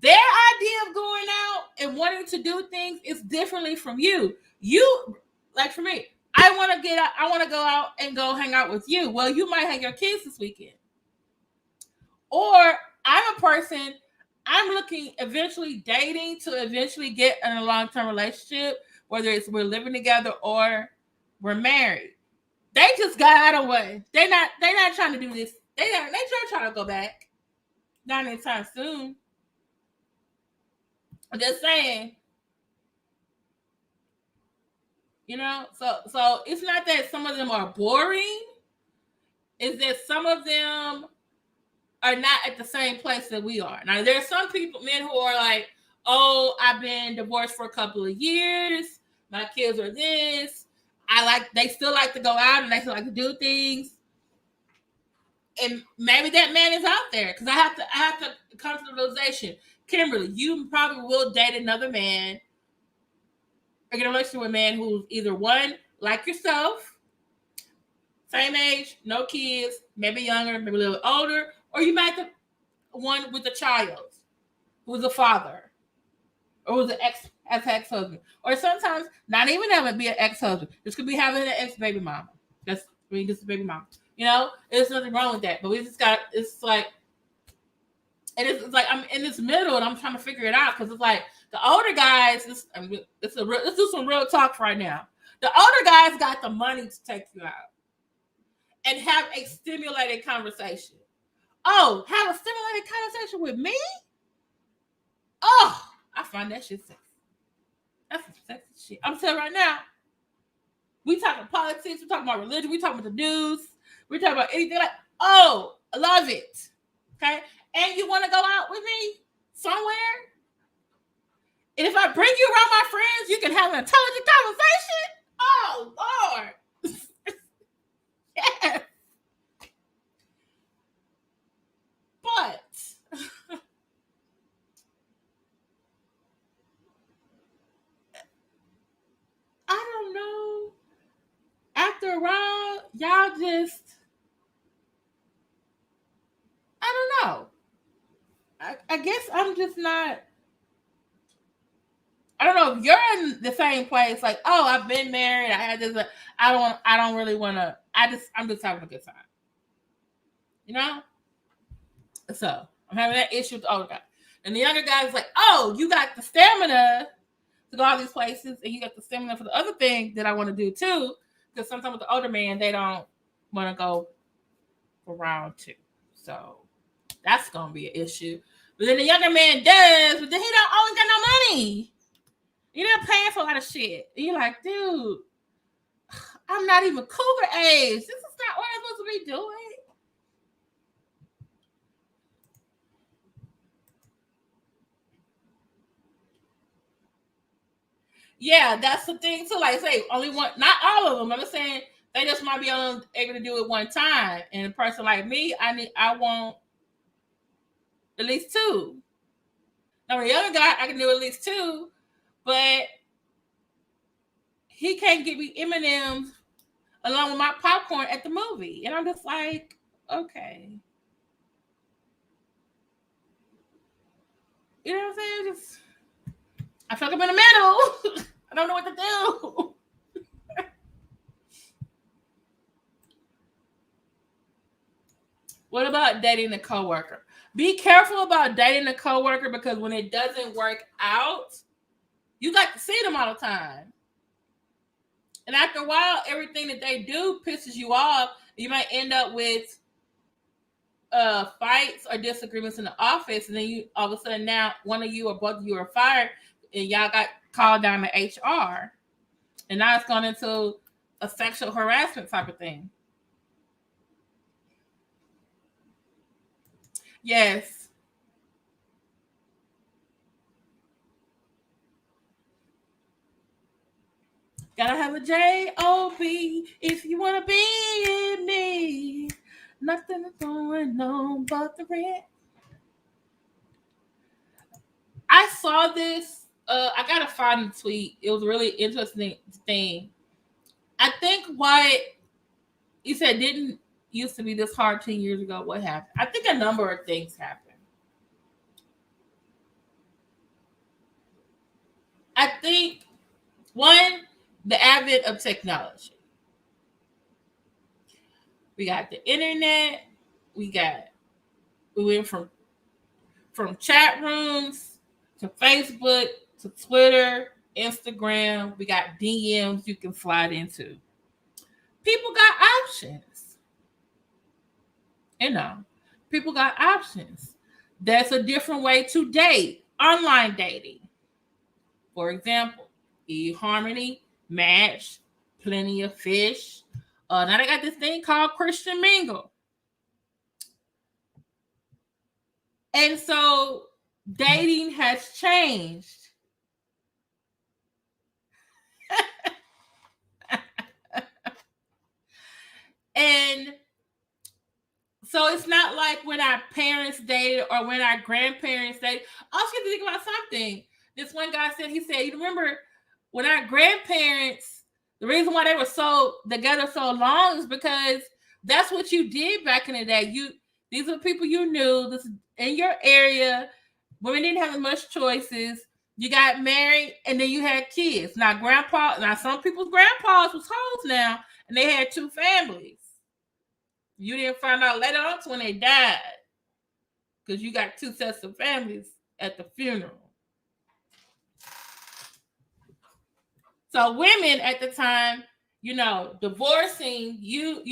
[SPEAKER 1] Their idea of going out and wanting to do things is differently from you. You, like for me, I want to go out and go hang out with you. Well, you might have your kids this weekend. Or I'm a person, I'm looking eventually dating to eventually get in a long-term relationship, whether it's we're living together or we're married. They just got out of the way. They're not trying to do this. They trying to go back. Not anytime soon. I'm just saying. So it's not that some of them are boring. It's that some of them are not at the same place that we are. Now, there are some men who are like, oh, I've been divorced for a couple of years. My kids are this. They still like to go out and they still like to do things. And maybe that man is out there, because I have to come to the realization, Kimberly, you probably will date another man or get a relationship with a man who's either one, like yourself, same age, no kids, maybe younger, maybe a little older, or you might have one with a child who's a father or who's an ex-husband. Or sometimes not even having to be an ex-husband. This could be having an ex-baby mama. Just a baby mama. There's nothing wrong with that. But it's like I'm in this middle and I'm trying to figure it out, because it's like The older guys, let's do some real talk right now. The older guys got the money to take you out and have a stimulated conversation. Oh, have a stimulated conversation with me? Oh, I find that shit sexy. That's some sexy shit. I'm telling you right now. We talking politics. We talking about religion. We talking about the news. We talking about anything like. Oh, I love it. Okay, and you want to go out with me somewhere? And if I bring you around my friends, you can have an intelligent conversation. Oh Lord, yes. But I don't know. After a while, y'all just, I don't know. I guess I'm just not. I don't know if you're in the same place. Like, oh, I've been married. I had this. I don't really want to. I'm just having a good time. You know. So I'm having that issue with the older guy, and the younger guy is like, oh, you got the stamina to go all these places, and you got the stamina for the other thing that I want to do too. Because sometimes with the older man, they don't want to go for round two. So that's gonna be an issue. But then the younger man does, but then he don't always got no money. You're not paying for a lot of shit. And you're like, dude, I'm not even cougar age. This is not what I'm supposed to be doing. Yeah, that's the thing too. Like, say only one, not all of them. I'm just saying they just might be able to do it one time. And a person like me, I want at least two. Now the other guy, I can do at least two, but he can't give me M&Ms along with my popcorn at the movie. And I'm just like, okay. You know what I'm saying? Just, I feel like I'm in the middle. I don't know what to do. What about dating a coworker? Be careful about dating a coworker because when it doesn't work out, you got to see them all the time. And after a while, everything that they do pisses you off. You might end up with fights or disagreements in the office, and then you all of a sudden now one of you or both of you are fired, and y'all got called down to HR, and now it's gone into a sexual harassment type of thing. Yes. Gotta have a J-O-B if you wanna be in me. Nothing is going on but the rent. I saw this. I gotta find the tweet. It was a really interesting thing. I think why you said didn't used to be this hard 10 years ago. What happened? I think a number of things happened. I think one, the advent of technology. We got the internet. We went from chat rooms to Facebook to Twitter, Instagram. We got DMs you can slide into. People got options. You know, people got options. That's a different way to date. Online dating. For example, eHarmony, Match, Plenty of Fish. Now they got this thing called Christian Mingle. And so dating has changed. And so it's not like when our parents dated or when our grandparents dated. I was going to think about something. This one guy said, you remember when our grandparents, the reason why they were so together so long is because that's what you did back in the day. These are the people you knew. This in your area. Women didn't have as much choices. You got married and then you had kids. Now some people's grandpas was hoes now, and they had two families. You didn't find out later on when they died because you got two sets of families at the funeral. So women at the time, divorcing you,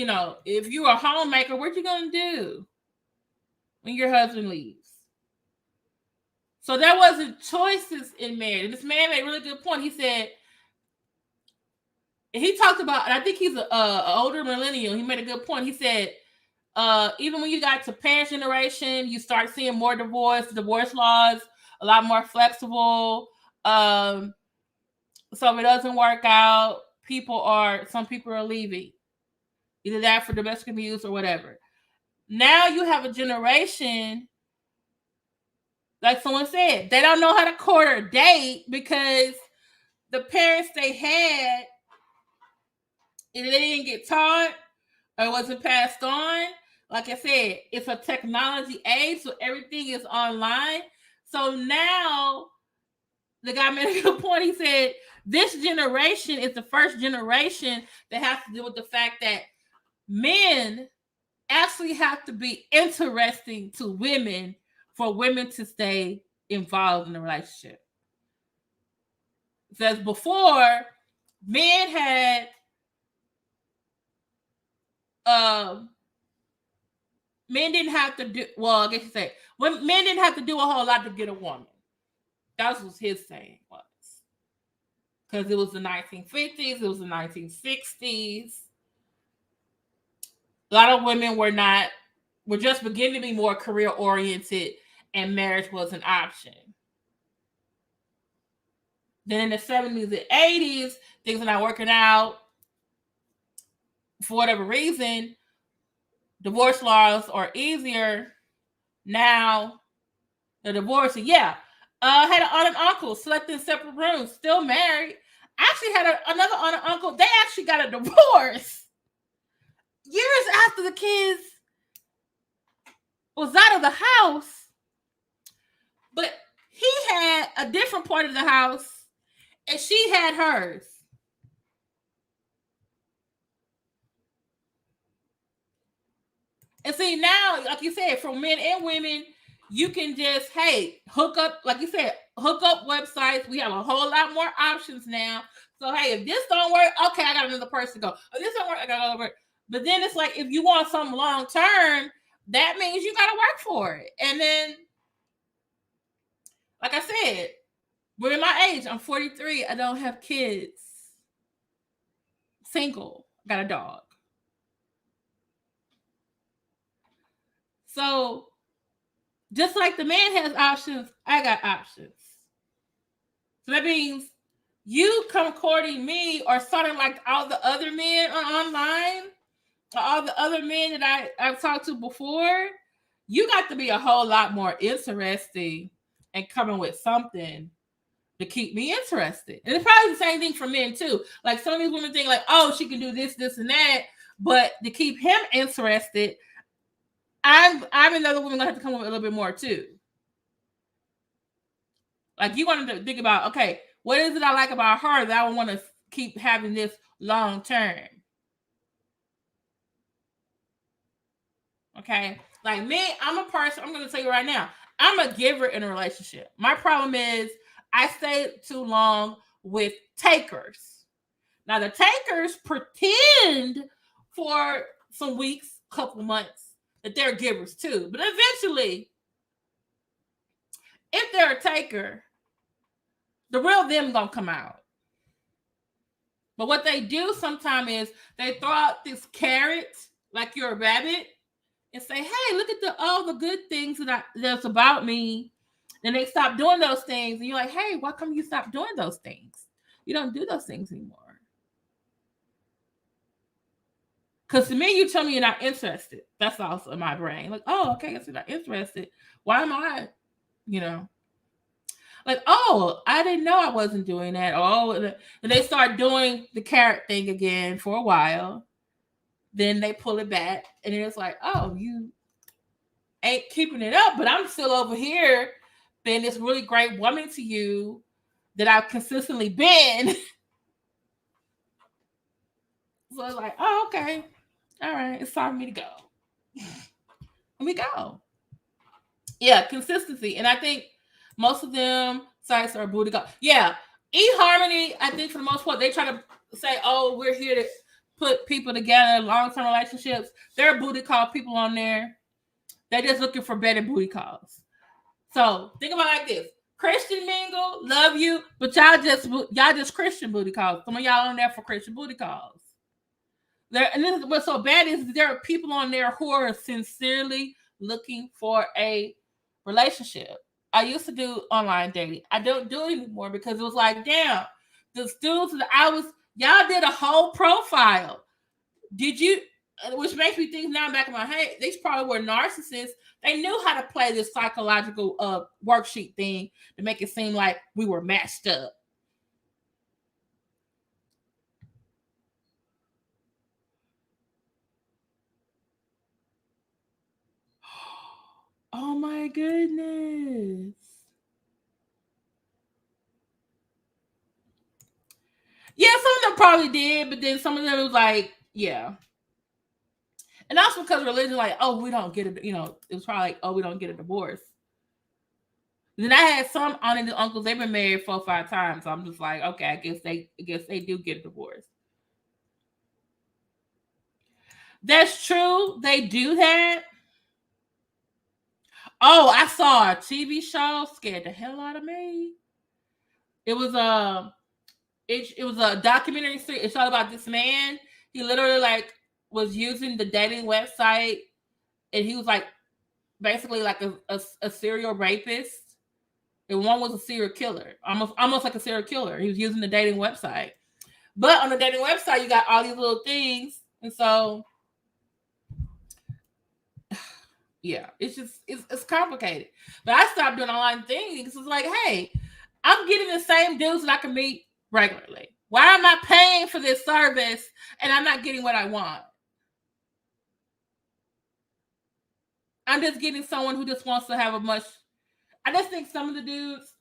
[SPEAKER 1] if you're a homemaker, what you gonna do when your husband leaves? So there wasn't choices in marriage. And this man made a really good point. He said, he talked about, and I think he's an older millennial. He made a good point. He said, even when you got to parents' generation, you start seeing more divorce laws, a lot more flexible. So if it doesn't work out, some people are leaving. Either that for domestic abuse or whatever. Now you have a generation, like someone said, they don't know how to court or date because the parents they had, either they didn't get taught or it wasn't passed on. Like I said, it's a technology age, so everything is online. So now the guy made a good point. He said, this generation is the first generation that has to deal with the fact that men actually have to be interesting to women for women to stay involved in the relationship. Because before, men had men didn't have to do, well, I guess you say, when men didn't have to do a whole lot to get a woman. That was his saying was. Because it was the 1950s, it was the 1960s. A lot of women were just beginning to be more career oriented, and marriage was an option. Then in the 70s and 80s, things are not working out. For whatever reason, divorce laws are easier. Now, the divorce, I had an aunt and uncle, slept in separate rooms, still married. I actually had another aunt and uncle. They actually got a divorce years after the kids was out of the house. But he had a different part of the house, and she had hers. And see, now, like you said, for men and women, you can just, hook up, like you said, hook up websites. We have a whole lot more options now. So, if this don't work, okay, I got another person to go. If this don't work, I got another person. But then it's like, if you want something long term, that means you got to work for it. And then, like I said, we're in my age. I'm 43. I don't have kids. Single. Got a dog. So, just like the man has options, I got options. So that means you come courting me or starting like all the other men are online, or all the other men that I've talked to before, you got to be a whole lot more interesting and coming with something to keep me interested. And it's probably the same thing for men too. Like some of these women think like, oh, she can do this, this, and that. But to keep him interested, I'm another woman gonna have to come up with a little bit more too. Like you want to think about, okay, what is it I like about her that I want to keep having this long term? Okay, like me, I'm a person. I'm gonna tell you right now, I'm a giver in a relationship. My problem is I stay too long with takers. Now the takers pretend for some weeks, couple months, that they're givers too. But eventually, if they're a taker, the real them gonna come out. But what they do sometimes is they throw out this carrot like you're a rabbit and say, hey, look at all the good things that's about me. And they stop doing those things. And you're like, hey, why come you stop doing those things? You don't do those things anymore. Because to me, you tell me you're not interested. That's also in my brain. Like, oh, okay, I guess you're not interested. Why am I, like, oh, I didn't know I wasn't doing that. Oh, and they start doing the carrot thing again for a while. Then they pull it back. And it's like, oh, you ain't keeping it up. But I'm still over here being this really great woman to you that I've consistently been. So it's like, oh, okay. All right, it's time for me to go. Let me go. Yeah, consistency. And I think most of them sites are booty go. Yeah, eHarmony, I think for the most part, they try to say, "Oh, we're here to put people together, long-term relationships." There are booty call people on there. They're just looking for better booty calls. So think about it like this: Christian mingle, love you, but y'all just Christian booty calls. Some of y'all on there for Christian booty calls. And this is what's so bad is there are people on there who are sincerely looking for a relationship. I used to do online dating. I don't do it anymore because it was like, damn, the dudes that y'all did a whole profile. Did you? Which makes me think now back in my head, these probably were narcissists. They knew how to play this psychological worksheet thing to make it seem like we were matched up. Oh my goodness. Yeah, some of them probably did, but then some of them was like, yeah. And also because religion, like, oh, we don't get it, it was probably like, oh, we don't get a divorce. Then I had some aunties and uncles, they've been married 4 or 5 times. So I'm just like, okay, I guess they do get a divorce. That's true. They do that. Oh, I saw a TV show, scared the hell out of me. It was it was a documentary series. It's all about this man. He literally like was using the dating website, and he was like basically like a serial rapist. And one was a serial killer, almost like a serial killer. He was using the dating website, but on the dating website, you got all these little things, and so yeah, it's complicated. But I stopped doing online things because it's like, hey, I'm getting the same dudes that I can meet regularly. Why am I paying for this service and I'm not getting what I want? I'm just getting someone who just wants to have I just think some of the dudes,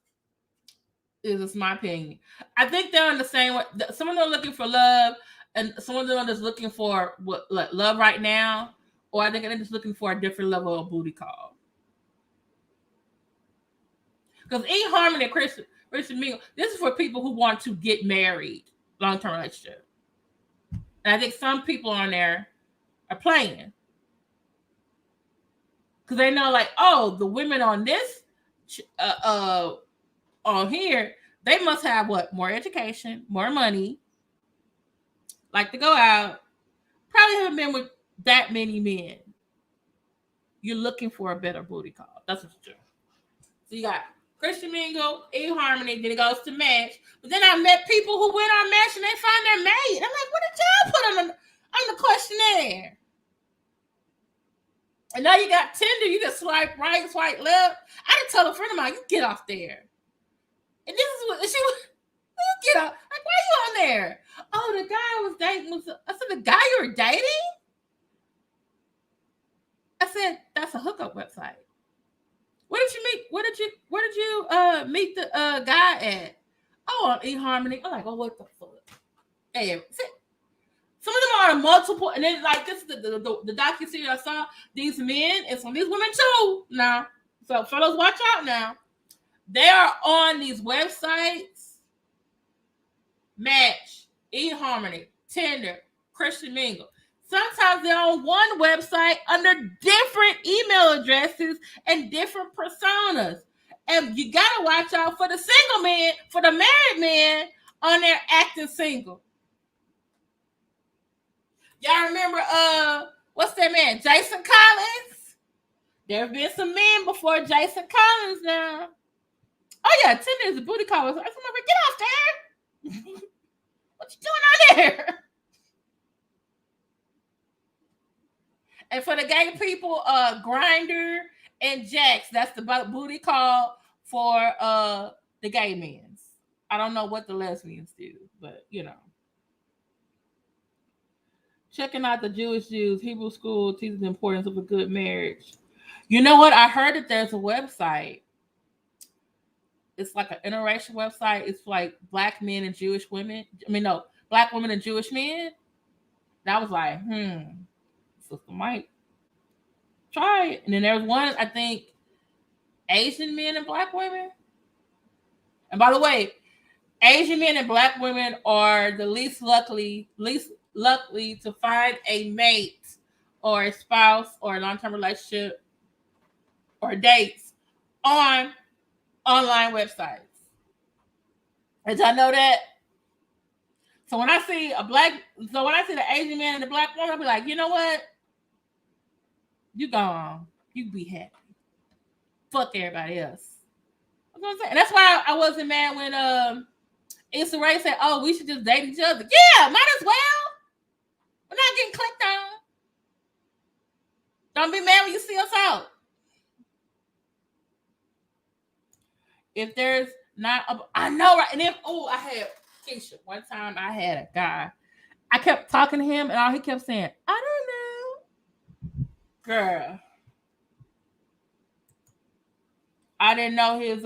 [SPEAKER 1] this is my opinion, I think they're in the same way. Some of them are looking for love, and some of them are just looking for love right now, or I think they're just looking for a different level of booty call. Because eHarmony and Christian mingle, this is for people who want to get married, long-term relationship. And I think some people on there are playing. Because they know, like, oh, the women on this on here, they must have what? More education, more money, like to go out. Probably haven't been with that many men. You're looking for a better booty call. That's what you do. So you got Christian mingle, eHarmony, then it goes to Match. But then I met people who went on Match and they found their mate. I'm like, what did y'all put on the questionnaire? And now you got Tinder. You just swipe right, swipe left. I done told a friend of mine, you get off there. And this is what she was. You get off. Like, why are you on there? Oh, the guy I was dating I said, the guy you were dating? I said, that's a hookup website. Where did you meet the guy at? Oh, on eHarmony. I'm like, oh, what the fuck? Hey, some of them are on multiple, and then like this is the docu-series I saw, these men and some of these women too now. So fellas, watch out now. They are on these websites: Match, eHarmony, Tinder, Christian mingle. Sometimes they're on one website under different email addresses and different personas. And you gotta watch out for the single man, for the married man on there acting single. Y'all remember what's that man? Jason Collins? There have been some men before Jason Collins now. Oh yeah, Tinder is a booty call. I remember, get off there. What you doing out there? And for the gay people, Grindr and Jax, that's the booty call for the gay men. I don't know what the lesbians do, but checking out the Jewish Jews, Hebrew school teaches the importance of a good marriage. You know what? I heard that there's a website. It's like an interracial website. It's like black men and Jewish women. Black women and Jewish men. And I was like, sister might try it. And then there's one, I think, Asian men and black women. And by the way, Asian men and black women are the least likely to find a mate or a spouse or a long-term relationship or dates on online websites. Did y'all know that? So when I see the Asian man and the black woman, I'll be like, you know what? You go on. You be happy. Fuck everybody else. That's what I'm saying. And that's why I wasn't mad when Issa Rae said, oh, we should just date each other. Yeah, might as well. We're not getting clicked on. Don't be mad when you see us out. If there's not I know, right? And if I had Keisha. One time I had a guy. I kept talking to him and all he kept saying, I don't know. Girl. I didn't know his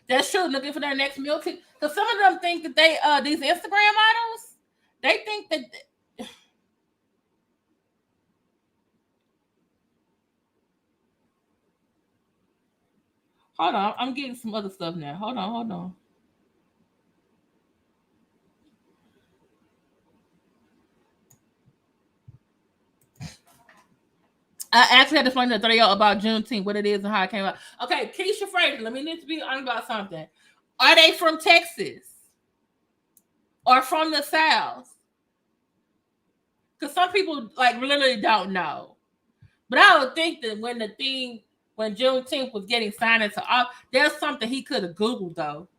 [SPEAKER 1] that's true, looking for their next meal ticket. Because some of them think that they these Instagram models, they think that hold on, I'm getting some other stuff now. Hold on. I actually had to explain to the 3-year-old about Juneteenth, what it is and how it came out. Okay, Keisha Frazier, let me need to be honest about something. Are they from Texas? Or from the South? Because some people like literally don't know. But I would think that when Juneteenth was getting signed into office, there's something he could have Googled though.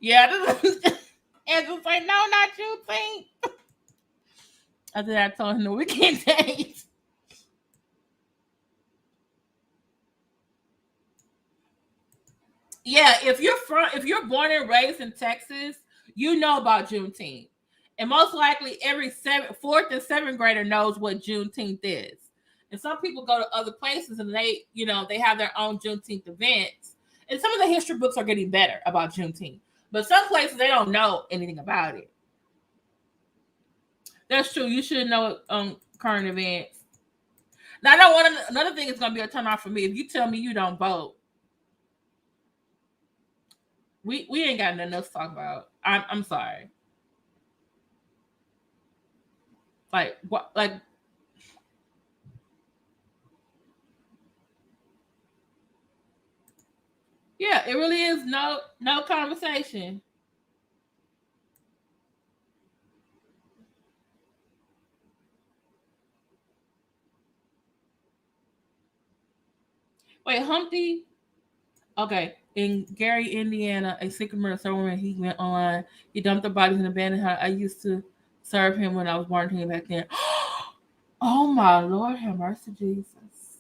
[SPEAKER 1] Yeah, and just like, no, not Juneteenth. After that, I told him the weekend days. Yeah, if you're born and raised in Texas, you know about Juneteenth. And most likely every 4th and 7th grader knows what Juneteenth is. And some people go to other places and they have their own Juneteenth events. And some of the history books are getting better about Juneteenth. But some places they don't know anything about it. That's true. You should know current events. Now, I know another thing is going to be a turn off for me if you tell me you don't vote. We ain't got nothing else to talk about. I'm sorry. Like what? Like yeah, it really is no conversation. Wait, Humpty. Okay, in Gary, Indiana, a sick murder woman. He went online. He dumped the bodies in an abandoned house. I used to serve him when I was volunteering back then. Oh my Lord, have mercy, Jesus.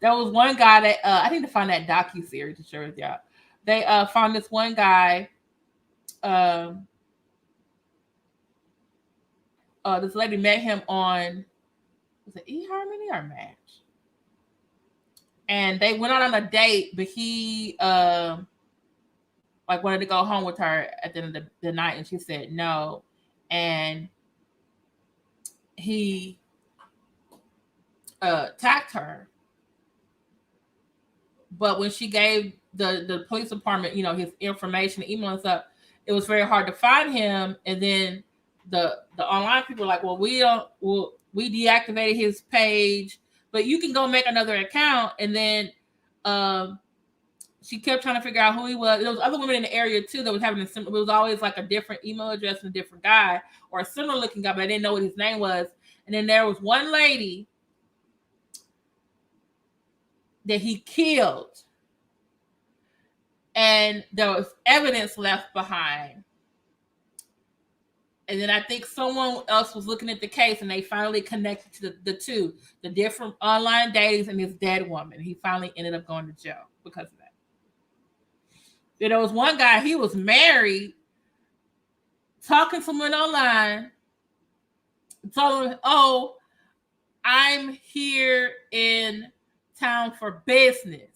[SPEAKER 1] There was one guy that I need to find that docu-series to share with y'all. They found this one guy. This lady met him on, was it eHarmony or Match? And they went out on a date, but he like wanted to go home with her at the end of the night, and she said no. And he attacked her. But when she gave the police department, his information, email and stuff, it was very hard to find him. And then the online people were like, well, we deactivated his page, but you can go make another account. And then she kept trying to figure out who he was. There was other women in the area too that was having it was always like a different email address and a different guy or a similar looking guy, but I didn't know what his name was. And then there was one lady that he killed, and there was evidence left behind. And then I think someone else was looking at the case, and they finally connected to the different online datings and this dead woman. He finally ended up going to jail because of that. There was one guy, he was married, talking to someone online, told him, oh, I'm here in town for business.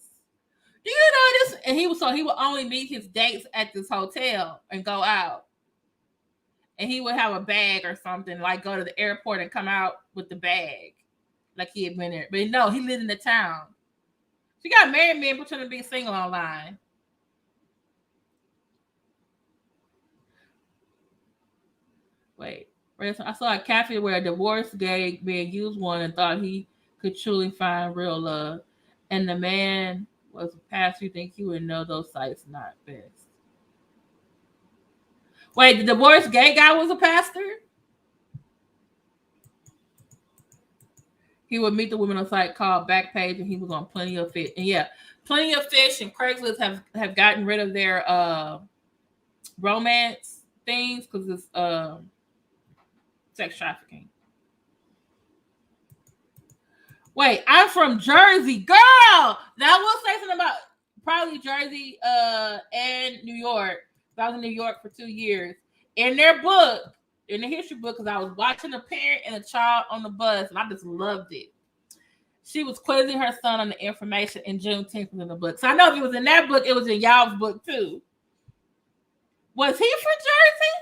[SPEAKER 1] Do you know this? And he would only meet his dates at this hotel and go out. And he would have a bag or something, like go to the airport and come out with the bag. like he had been there. But no, he lived in the town. She got married men pretending to be single online. Wait, I saw a cafe where a divorced gay man used one and thought he could truly find real love. And the man was a pastor. You think he would know those sites not best? Wait, the divorced gay guy was a pastor? He would meet the women on a site called Backpage, and he was on Plenty of Fish. And yeah, Plenty of Fish and Craigslist have gotten rid of their romance things because it's sex trafficking. Wait, I'm from Jersey, girl. Now I will say something about probably Jersey and New York. I was in New York for 2 years. In their book, in the history book, because I was watching a parent and a child on the bus, and I just loved it. She was quizzing her son on the information, and Juneteenth was in the book. So I know if it was in that book, it was in y'all's book too. Was he from Jersey?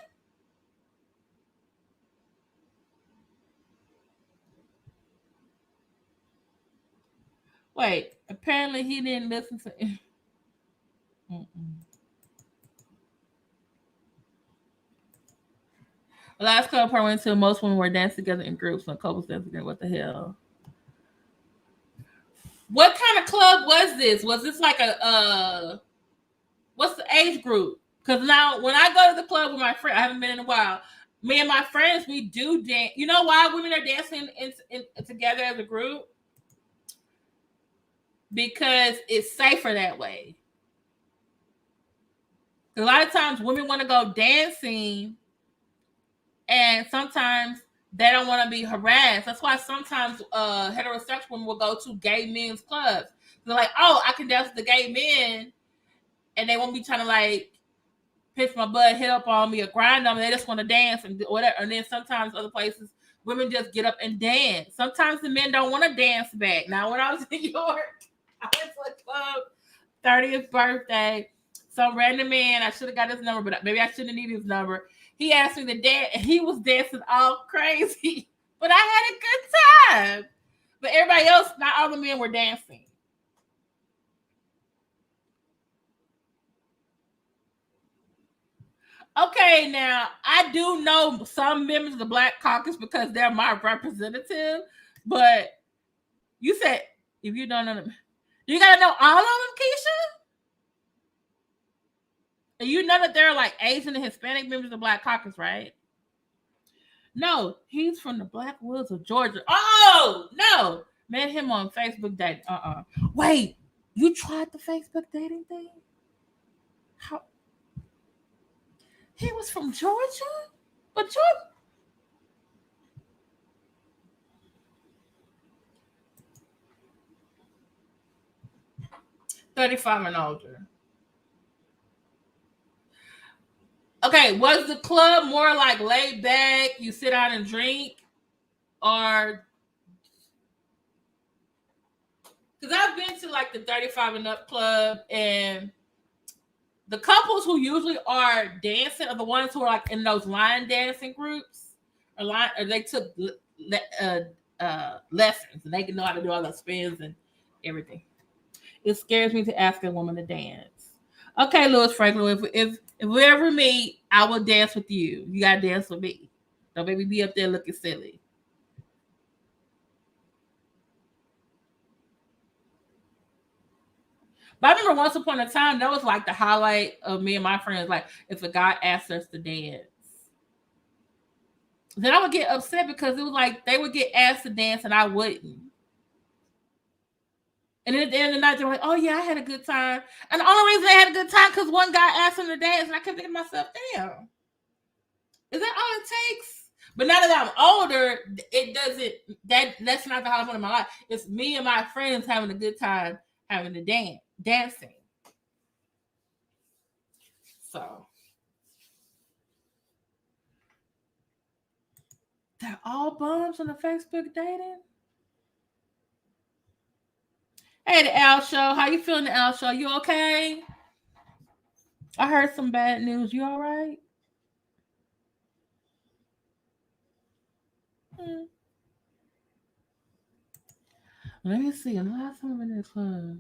[SPEAKER 1] Wait, apparently he didn't listen to. The last couple part went to most women were dancing together in groups and couples dancing together. What the hell? What kind of club was this? Was this like a what's the age group? Because now when I go to the club with my friend, I haven't been in a while. Me and my friends, we do dance. You know why women are dancing in together as a group? Because it's safer that way. A lot of times women want to go dancing, and sometimes they don't want to be harassed. That's why sometimes heterosexual women will go to gay men's clubs. They're like, oh, I can dance with the gay men, and they won't be trying to like pitch my butt, hit up on me, or grind on me. They just want to dance and whatever. And then sometimes other places, women just get up and dance. Sometimes the men don't want to dance back. Now, when I was in York, I went to a club, 30th birthday. Some random man, I should have got his number, but maybe I shouldn't need his number. He asked me to dance, and he was dancing all crazy. But I had a good time. But everybody else, not all the men were dancing. Okay, now I do know some members of the Black Caucus because they're my representative. But you said if you don't know them, you gotta know all of them, Keisha. And you know that they're like Asian and Hispanic members of the Black Caucus, right? No, he's from the Black Woods of Georgia. Oh no, met him on Facebook dating. Wait, you tried the Facebook dating thing? How? He was from Georgia, but Georgia. 35 and older. Okay, was the club more like laid back, you sit down and drink? Or because I've been to like the 35 and up club, and the couples who usually are dancing are the ones who are like in those line dancing groups, or they took lessons and they can know how to do all the spins and everything. It scares me to ask a woman to dance. Okay, Louis Franklin, if we ever meet, I will dance with you. You gotta dance with me. Don't make me be up there looking silly. But I remember once upon a time, that was like the highlight of me and my friends. Like, if a guy asked us to dance, then I would get upset because it was like they would get asked to dance and I wouldn't. And then at the end of the night, they're like, oh, yeah, I had a good time. And the only reason they had a good time because one guy asked them to dance, and I kept thinking to myself, damn, is that all it takes? But now that I'm older, it doesn't, that's not the highlight point of my life. It's me and my friends having a good time, having to dancing. So, they're all bums on the Facebook dating? Hey, the Al Show. How you feeling, the Al Show? You okay? I heard some bad news. You all right? Let me see. The last time I've been in a club,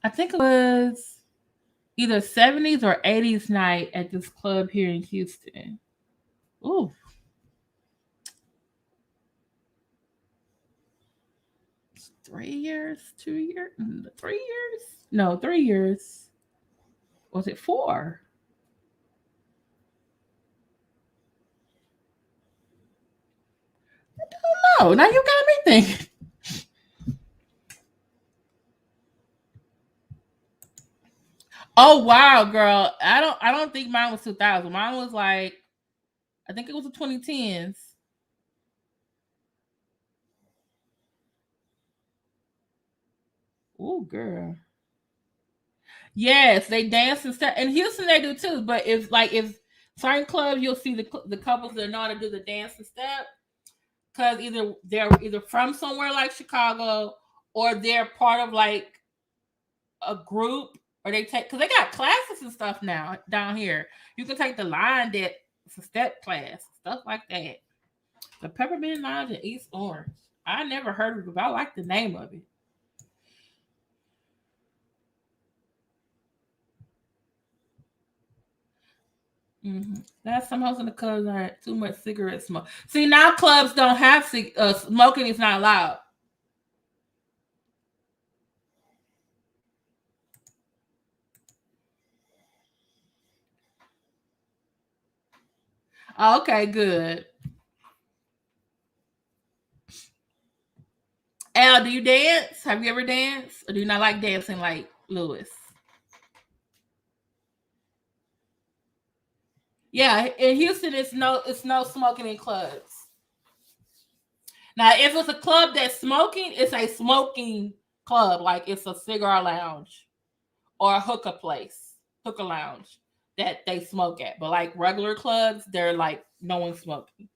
[SPEAKER 1] I think it was either 70s or 80s night at this club here in Houston. Ooh, 3 years, 2 years, 3 years? No, 3 years. Was it 4? No, now you got me thinking. Oh wow, girl. I don't think mine was 2000. Mine was like I think it was the 2010s. Oh girl. Yes, they dance and stuff. In Houston they do too, but if certain clubs you'll see the couples that know how to do the dance and step cuz either they're either from somewhere like Chicago or they're part of like a group or they take because they got classes and stuff now down here. You can take the line that it's a step class, stuff like that. The Peppermint Lounge in East Orange. I never heard of it, but I like the name of it. Last time I was in the clubs, I had too much cigarette smoke. See, now clubs don't have smoking is not allowed. Oh, okay, good. Al, do you dance? Have you ever danced, or do you not like dancing like Lewis? Yeah, in Houston, it's no smoking in clubs. Now, if it's a club that's smoking, it's a smoking club, like it's a cigar lounge or a hookah lounge that they smoke at. But like regular clubs, they're like no one's smoking.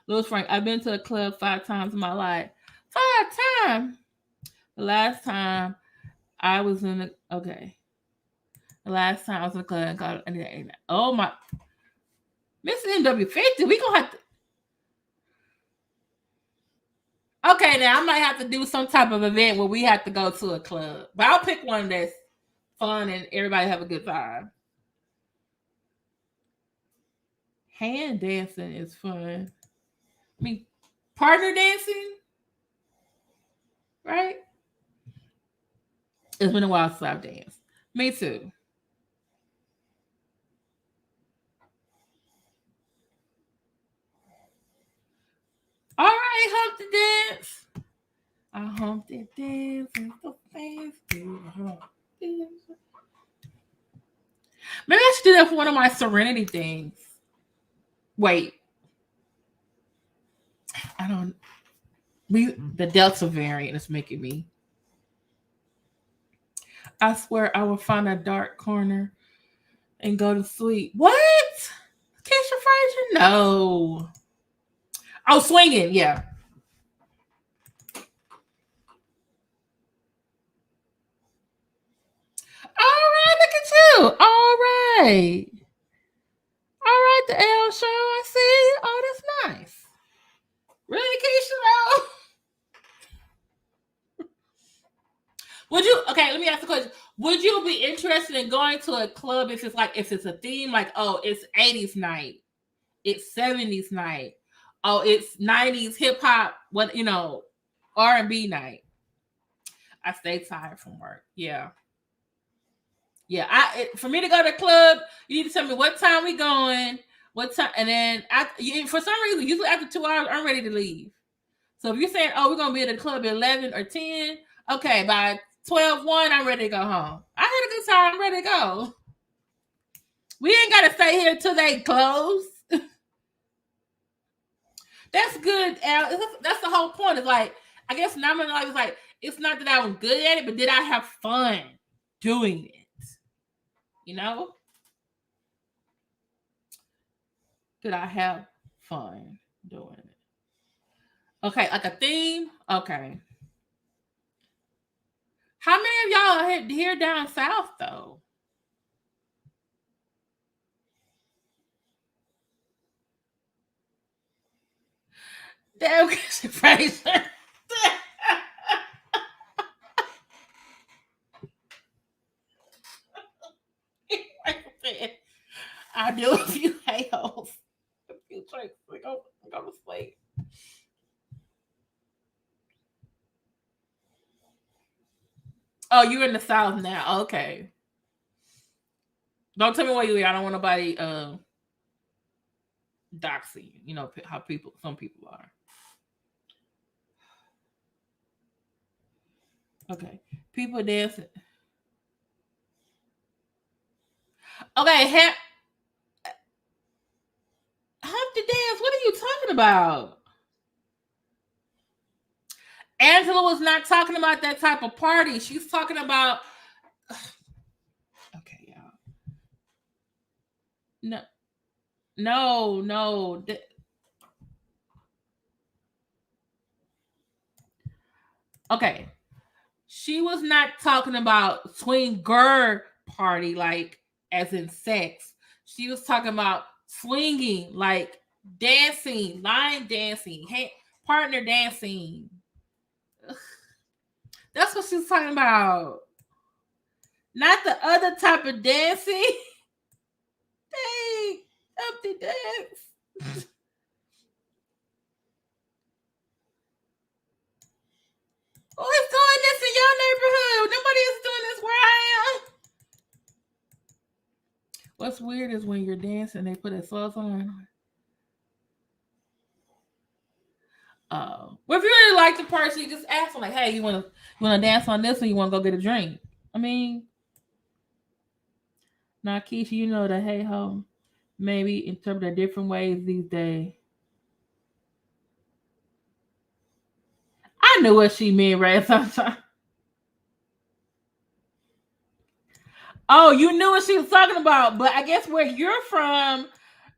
[SPEAKER 1] Louis Frank, I've been to a club 5 times in my life. 5 times. The last time I was in the okay. The last time I was in the club and got oh my Miss MW50, we gonna have to okay, now I might have to do some type of event where we have to go to a club. But I'll pick one that's fun and everybody have a good time. Hand dancing is fun. I mean, partner dancing, right? It's been a while since I've danced. Me too. All right, hump the dance. I hump the dance and so fast. Maybe I should do that for one of my Serenity things. Wait, I don't. The Delta variant is making me. I swear I will find a dark corner and go to sleep. What? Keisha Frazier? No. Oh, swinging. Yeah. All right. Look at you. All right. All right. The L show. I see. Oh, that's nice. Really, Keisha? No. Would you? Okay. Let me ask the question. Would you be interested in going to a club if it's a theme like it's 80s night, it's 70s night, it's 90s hip hop, R&B night? I stay tired from work. Yeah. Yeah, for me to go to the club, you need to tell me what time we going, what time, and then for some reason, usually after 2 hours, I'm ready to leave. So if you're saying, oh, we're gonna be at the club at 11 or 10, okay, by 12:01, I'm ready to go home. I had a good time. I'm ready to go. We ain't gotta stay here till they close. That's good, Al. That's the whole point. It's like I guess now my life is like it's not that I was good at it, but did I have fun doing it? You know? Did I have fun doing it? Okay, like a theme. Okay. How many of y'all are here down south though? Damn, Fraser. I do a few hey-hos. A few tricks. Go to sleep. Oh, you're in the South now. Okay. Don't tell me where you are. I don't want nobody doxing. You know how some people are. Okay. People dancing. Okay, Humpty Dance. What are you talking about? Angela was not talking about that type of party. She's talking about. Okay, y'all. No. Okay. She was not talking about swinger party, like as in sex. She was talking about swinging, like dancing, line dancing, partner dancing. Ugh. That's what she was talking about. Not the other type of dancing. Dang, Humpty Dance. Who is doing this in your neighborhood? Nobody is doing this where I am. What's weird is when you're dancing, they put a sauce on. Well, if you really like the person, you just ask them like, "Hey, you want to dance on this, or you want to go get a drink?" I mean, now Keisha, you know that hey ho maybe interpreted different ways these days. I knew what she meant, right? Sometimes. Oh, you knew what she was talking about, but I guess where you're from,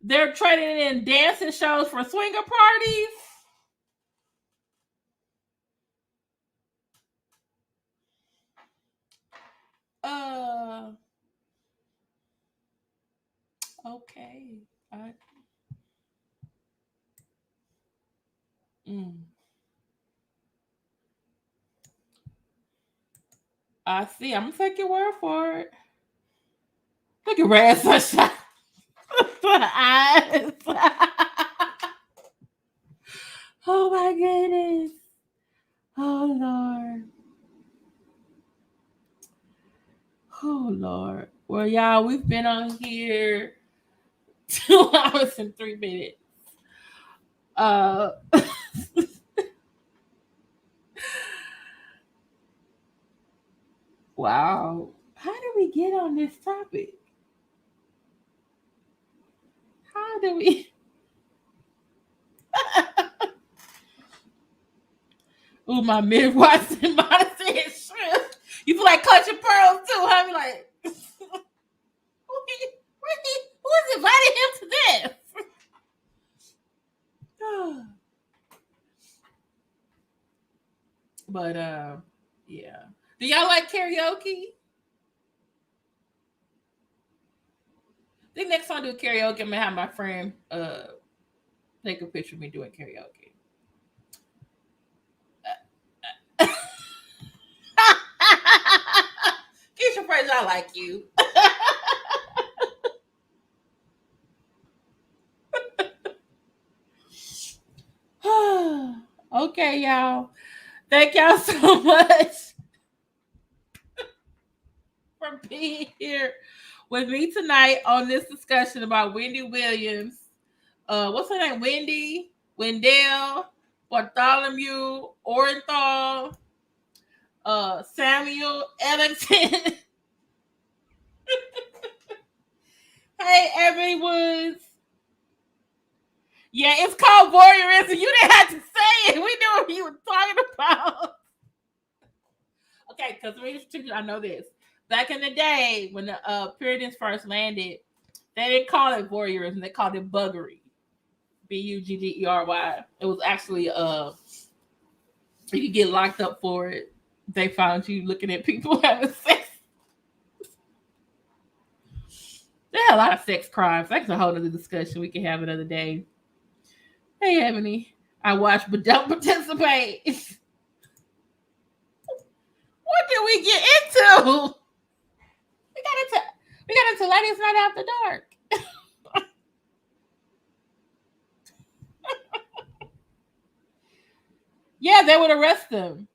[SPEAKER 1] they're trading in dancing shows for swinger parties. Uh, okay. Mm. I see. I'm gonna take your word for it. Look at Red Sunshine. Eyes. Oh my goodness. Oh Lord. Oh Lord. Well, y'all, we've been on here 2 hours and 3 minutes. Wow. How did we get on this topic? How did we? Ooh, my midwife and modesty and shrimp. You feel like clutching pearls too, huh? Be like, who is inviting him to this? But yeah. Do y'all like karaoke? I think next time I do karaoke, I'm gonna have my friend take a picture of me doing karaoke. Keisha friends, I like you. Okay, y'all. Thank y'all so much for being here with me tonight on this discussion about Wendy Williams. What's her name? Wendy, Wendell, Bartholomew, Orenthal, Samuel Ellington. Hey, everyone. Yeah, it's called voyeurism. You didn't have to say it. We knew what you were talking about. Okay, because I know this. Back in the day, when the Puritans first landed, they didn't call it voyeurism. They called it buggery. Buggery. It was actually you could get locked up for it. They found you looking at people having sex. There are a lot of sex crimes. That's a whole other discussion we can have another day. Hey, Ebony. I watch but don't participate. What did we get into? We got into Ladies Night After Dark. Yeah, they would arrest them.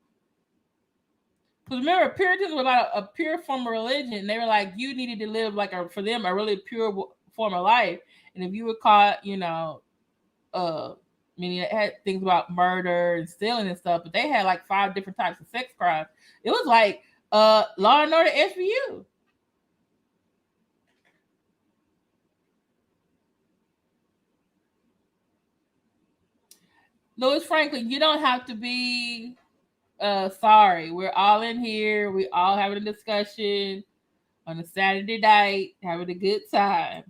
[SPEAKER 1] Because remember, Puritans were about a pure form of religion. And they were like, you needed to live like for them, a really pure form of life. And if you were caught, meaning it had things about murder and stealing and stuff, but they had like 5 different types of sex crimes. It was like Law and Order SVU. Louis Franklin, you don't have to be sorry. We're all in here. We all having a discussion on a Saturday night, having a good time.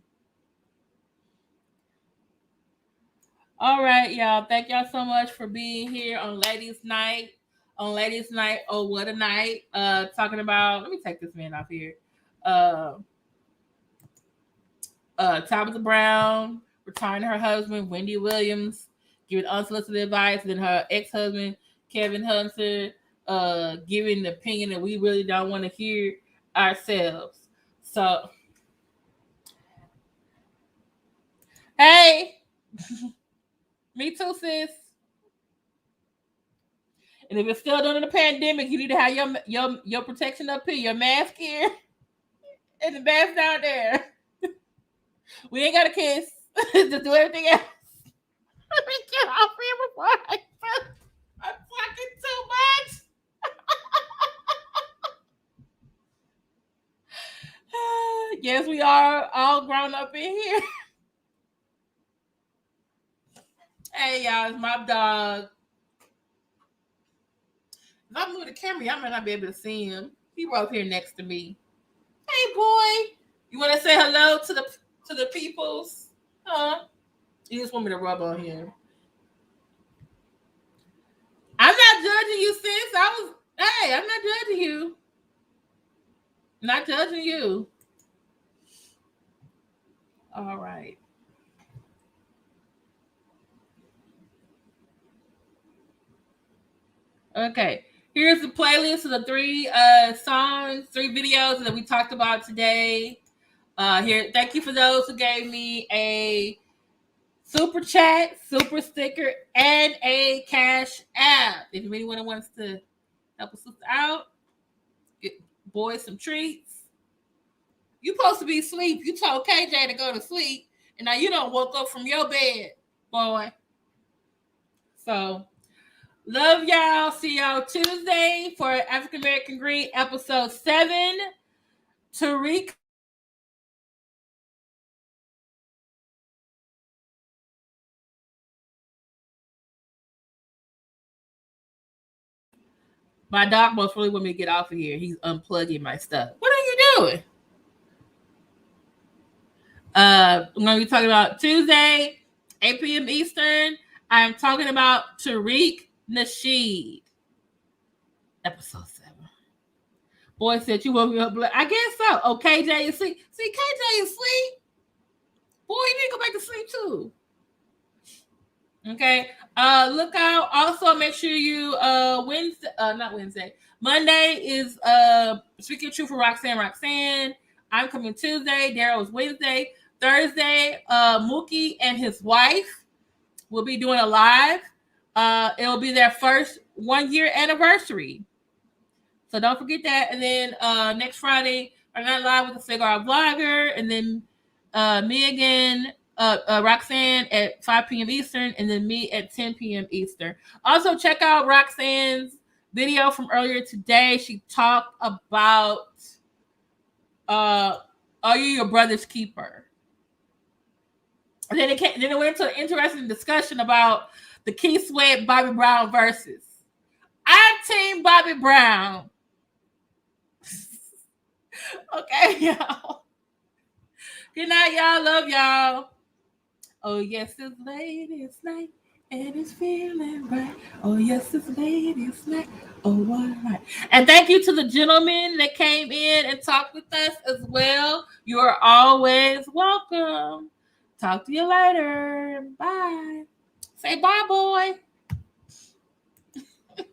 [SPEAKER 1] All right, y'all. Thank y'all so much for being here on Ladies Night. On Ladies Night, oh what a night. Talking about, let me take this man off here. Tabitha Brown retiring her husband, Wendy Williams, giving unsolicited advice, and then her ex-husband, Kelvin Hunter, giving the opinion that we really don't want to hear ourselves. So, hey, me too, sis. And if you're still during the pandemic, you need to have your protection up here, your mask here, and the mask down there. We ain't got to kiss. Just do everything else. Let me get off here before I'm talking too much. Yes, we are all grown up in here. Hey, y'all, it's my dog. If I move the camera, y'all might not be able to see him. He right here next to me. Hey, boy. You want to say hello to the peoples? Huh? You just want me to rub on him. I'm not judging you, sis. I'm not judging you. Not judging you. All right. Okay. Here's the playlist of the 3 songs, 3 videos that we talked about today. Here, thank you for those who gave me a super chat, super sticker, and a cash app. If anyone wants to help us out, get boys some treats. You supposed to be asleep. You told KJ to go to sleep, and now you don't woke up from your bed, boy. So, love y'all. See y'all Tuesday for African American Greed, episode 7. Tariq. My dog most really want me to get off of here. He's unplugging my stuff. What are you doing? I'm going to be talking about Tuesday, 8 p.m. Eastern. I'm talking about Tariq Nasheed. Episode 7. Boy said you woke me up. I guess so. Oh, KJ is asleep. See, KJ is asleep. Boy, you need to go back to sleep too. Okay. Look out. Also, make sure you Monday is Speaking of Truth for Roxanne. I'm coming Tuesday. Daryl's Wednesday. Thursday, Mookie and his wife will be doing a live. It'll be their first 1-year anniversary. So don't forget that. And then next Friday, I'm not live with the Cigar Vlogger, and then me again. Roxanne at 5 p.m. Eastern, and then me at 10 p.m. Eastern. Also, check out Roxanne's video from earlier today. She talked about are you your brother's keeper? And then it went into an interesting discussion about the Keith Sweat Bobby Brown versus. I'm Team Bobby Brown. Okay, y'all. Good night, y'all. Love y'all. Oh, yes, it's ladies' night, and it's feeling right. Oh, yes, it's ladies' night. Oh, what a night. And thank you to the gentlemen that came in and talked with us as well. You are always welcome. Talk to you later. Bye. Say bye, boy.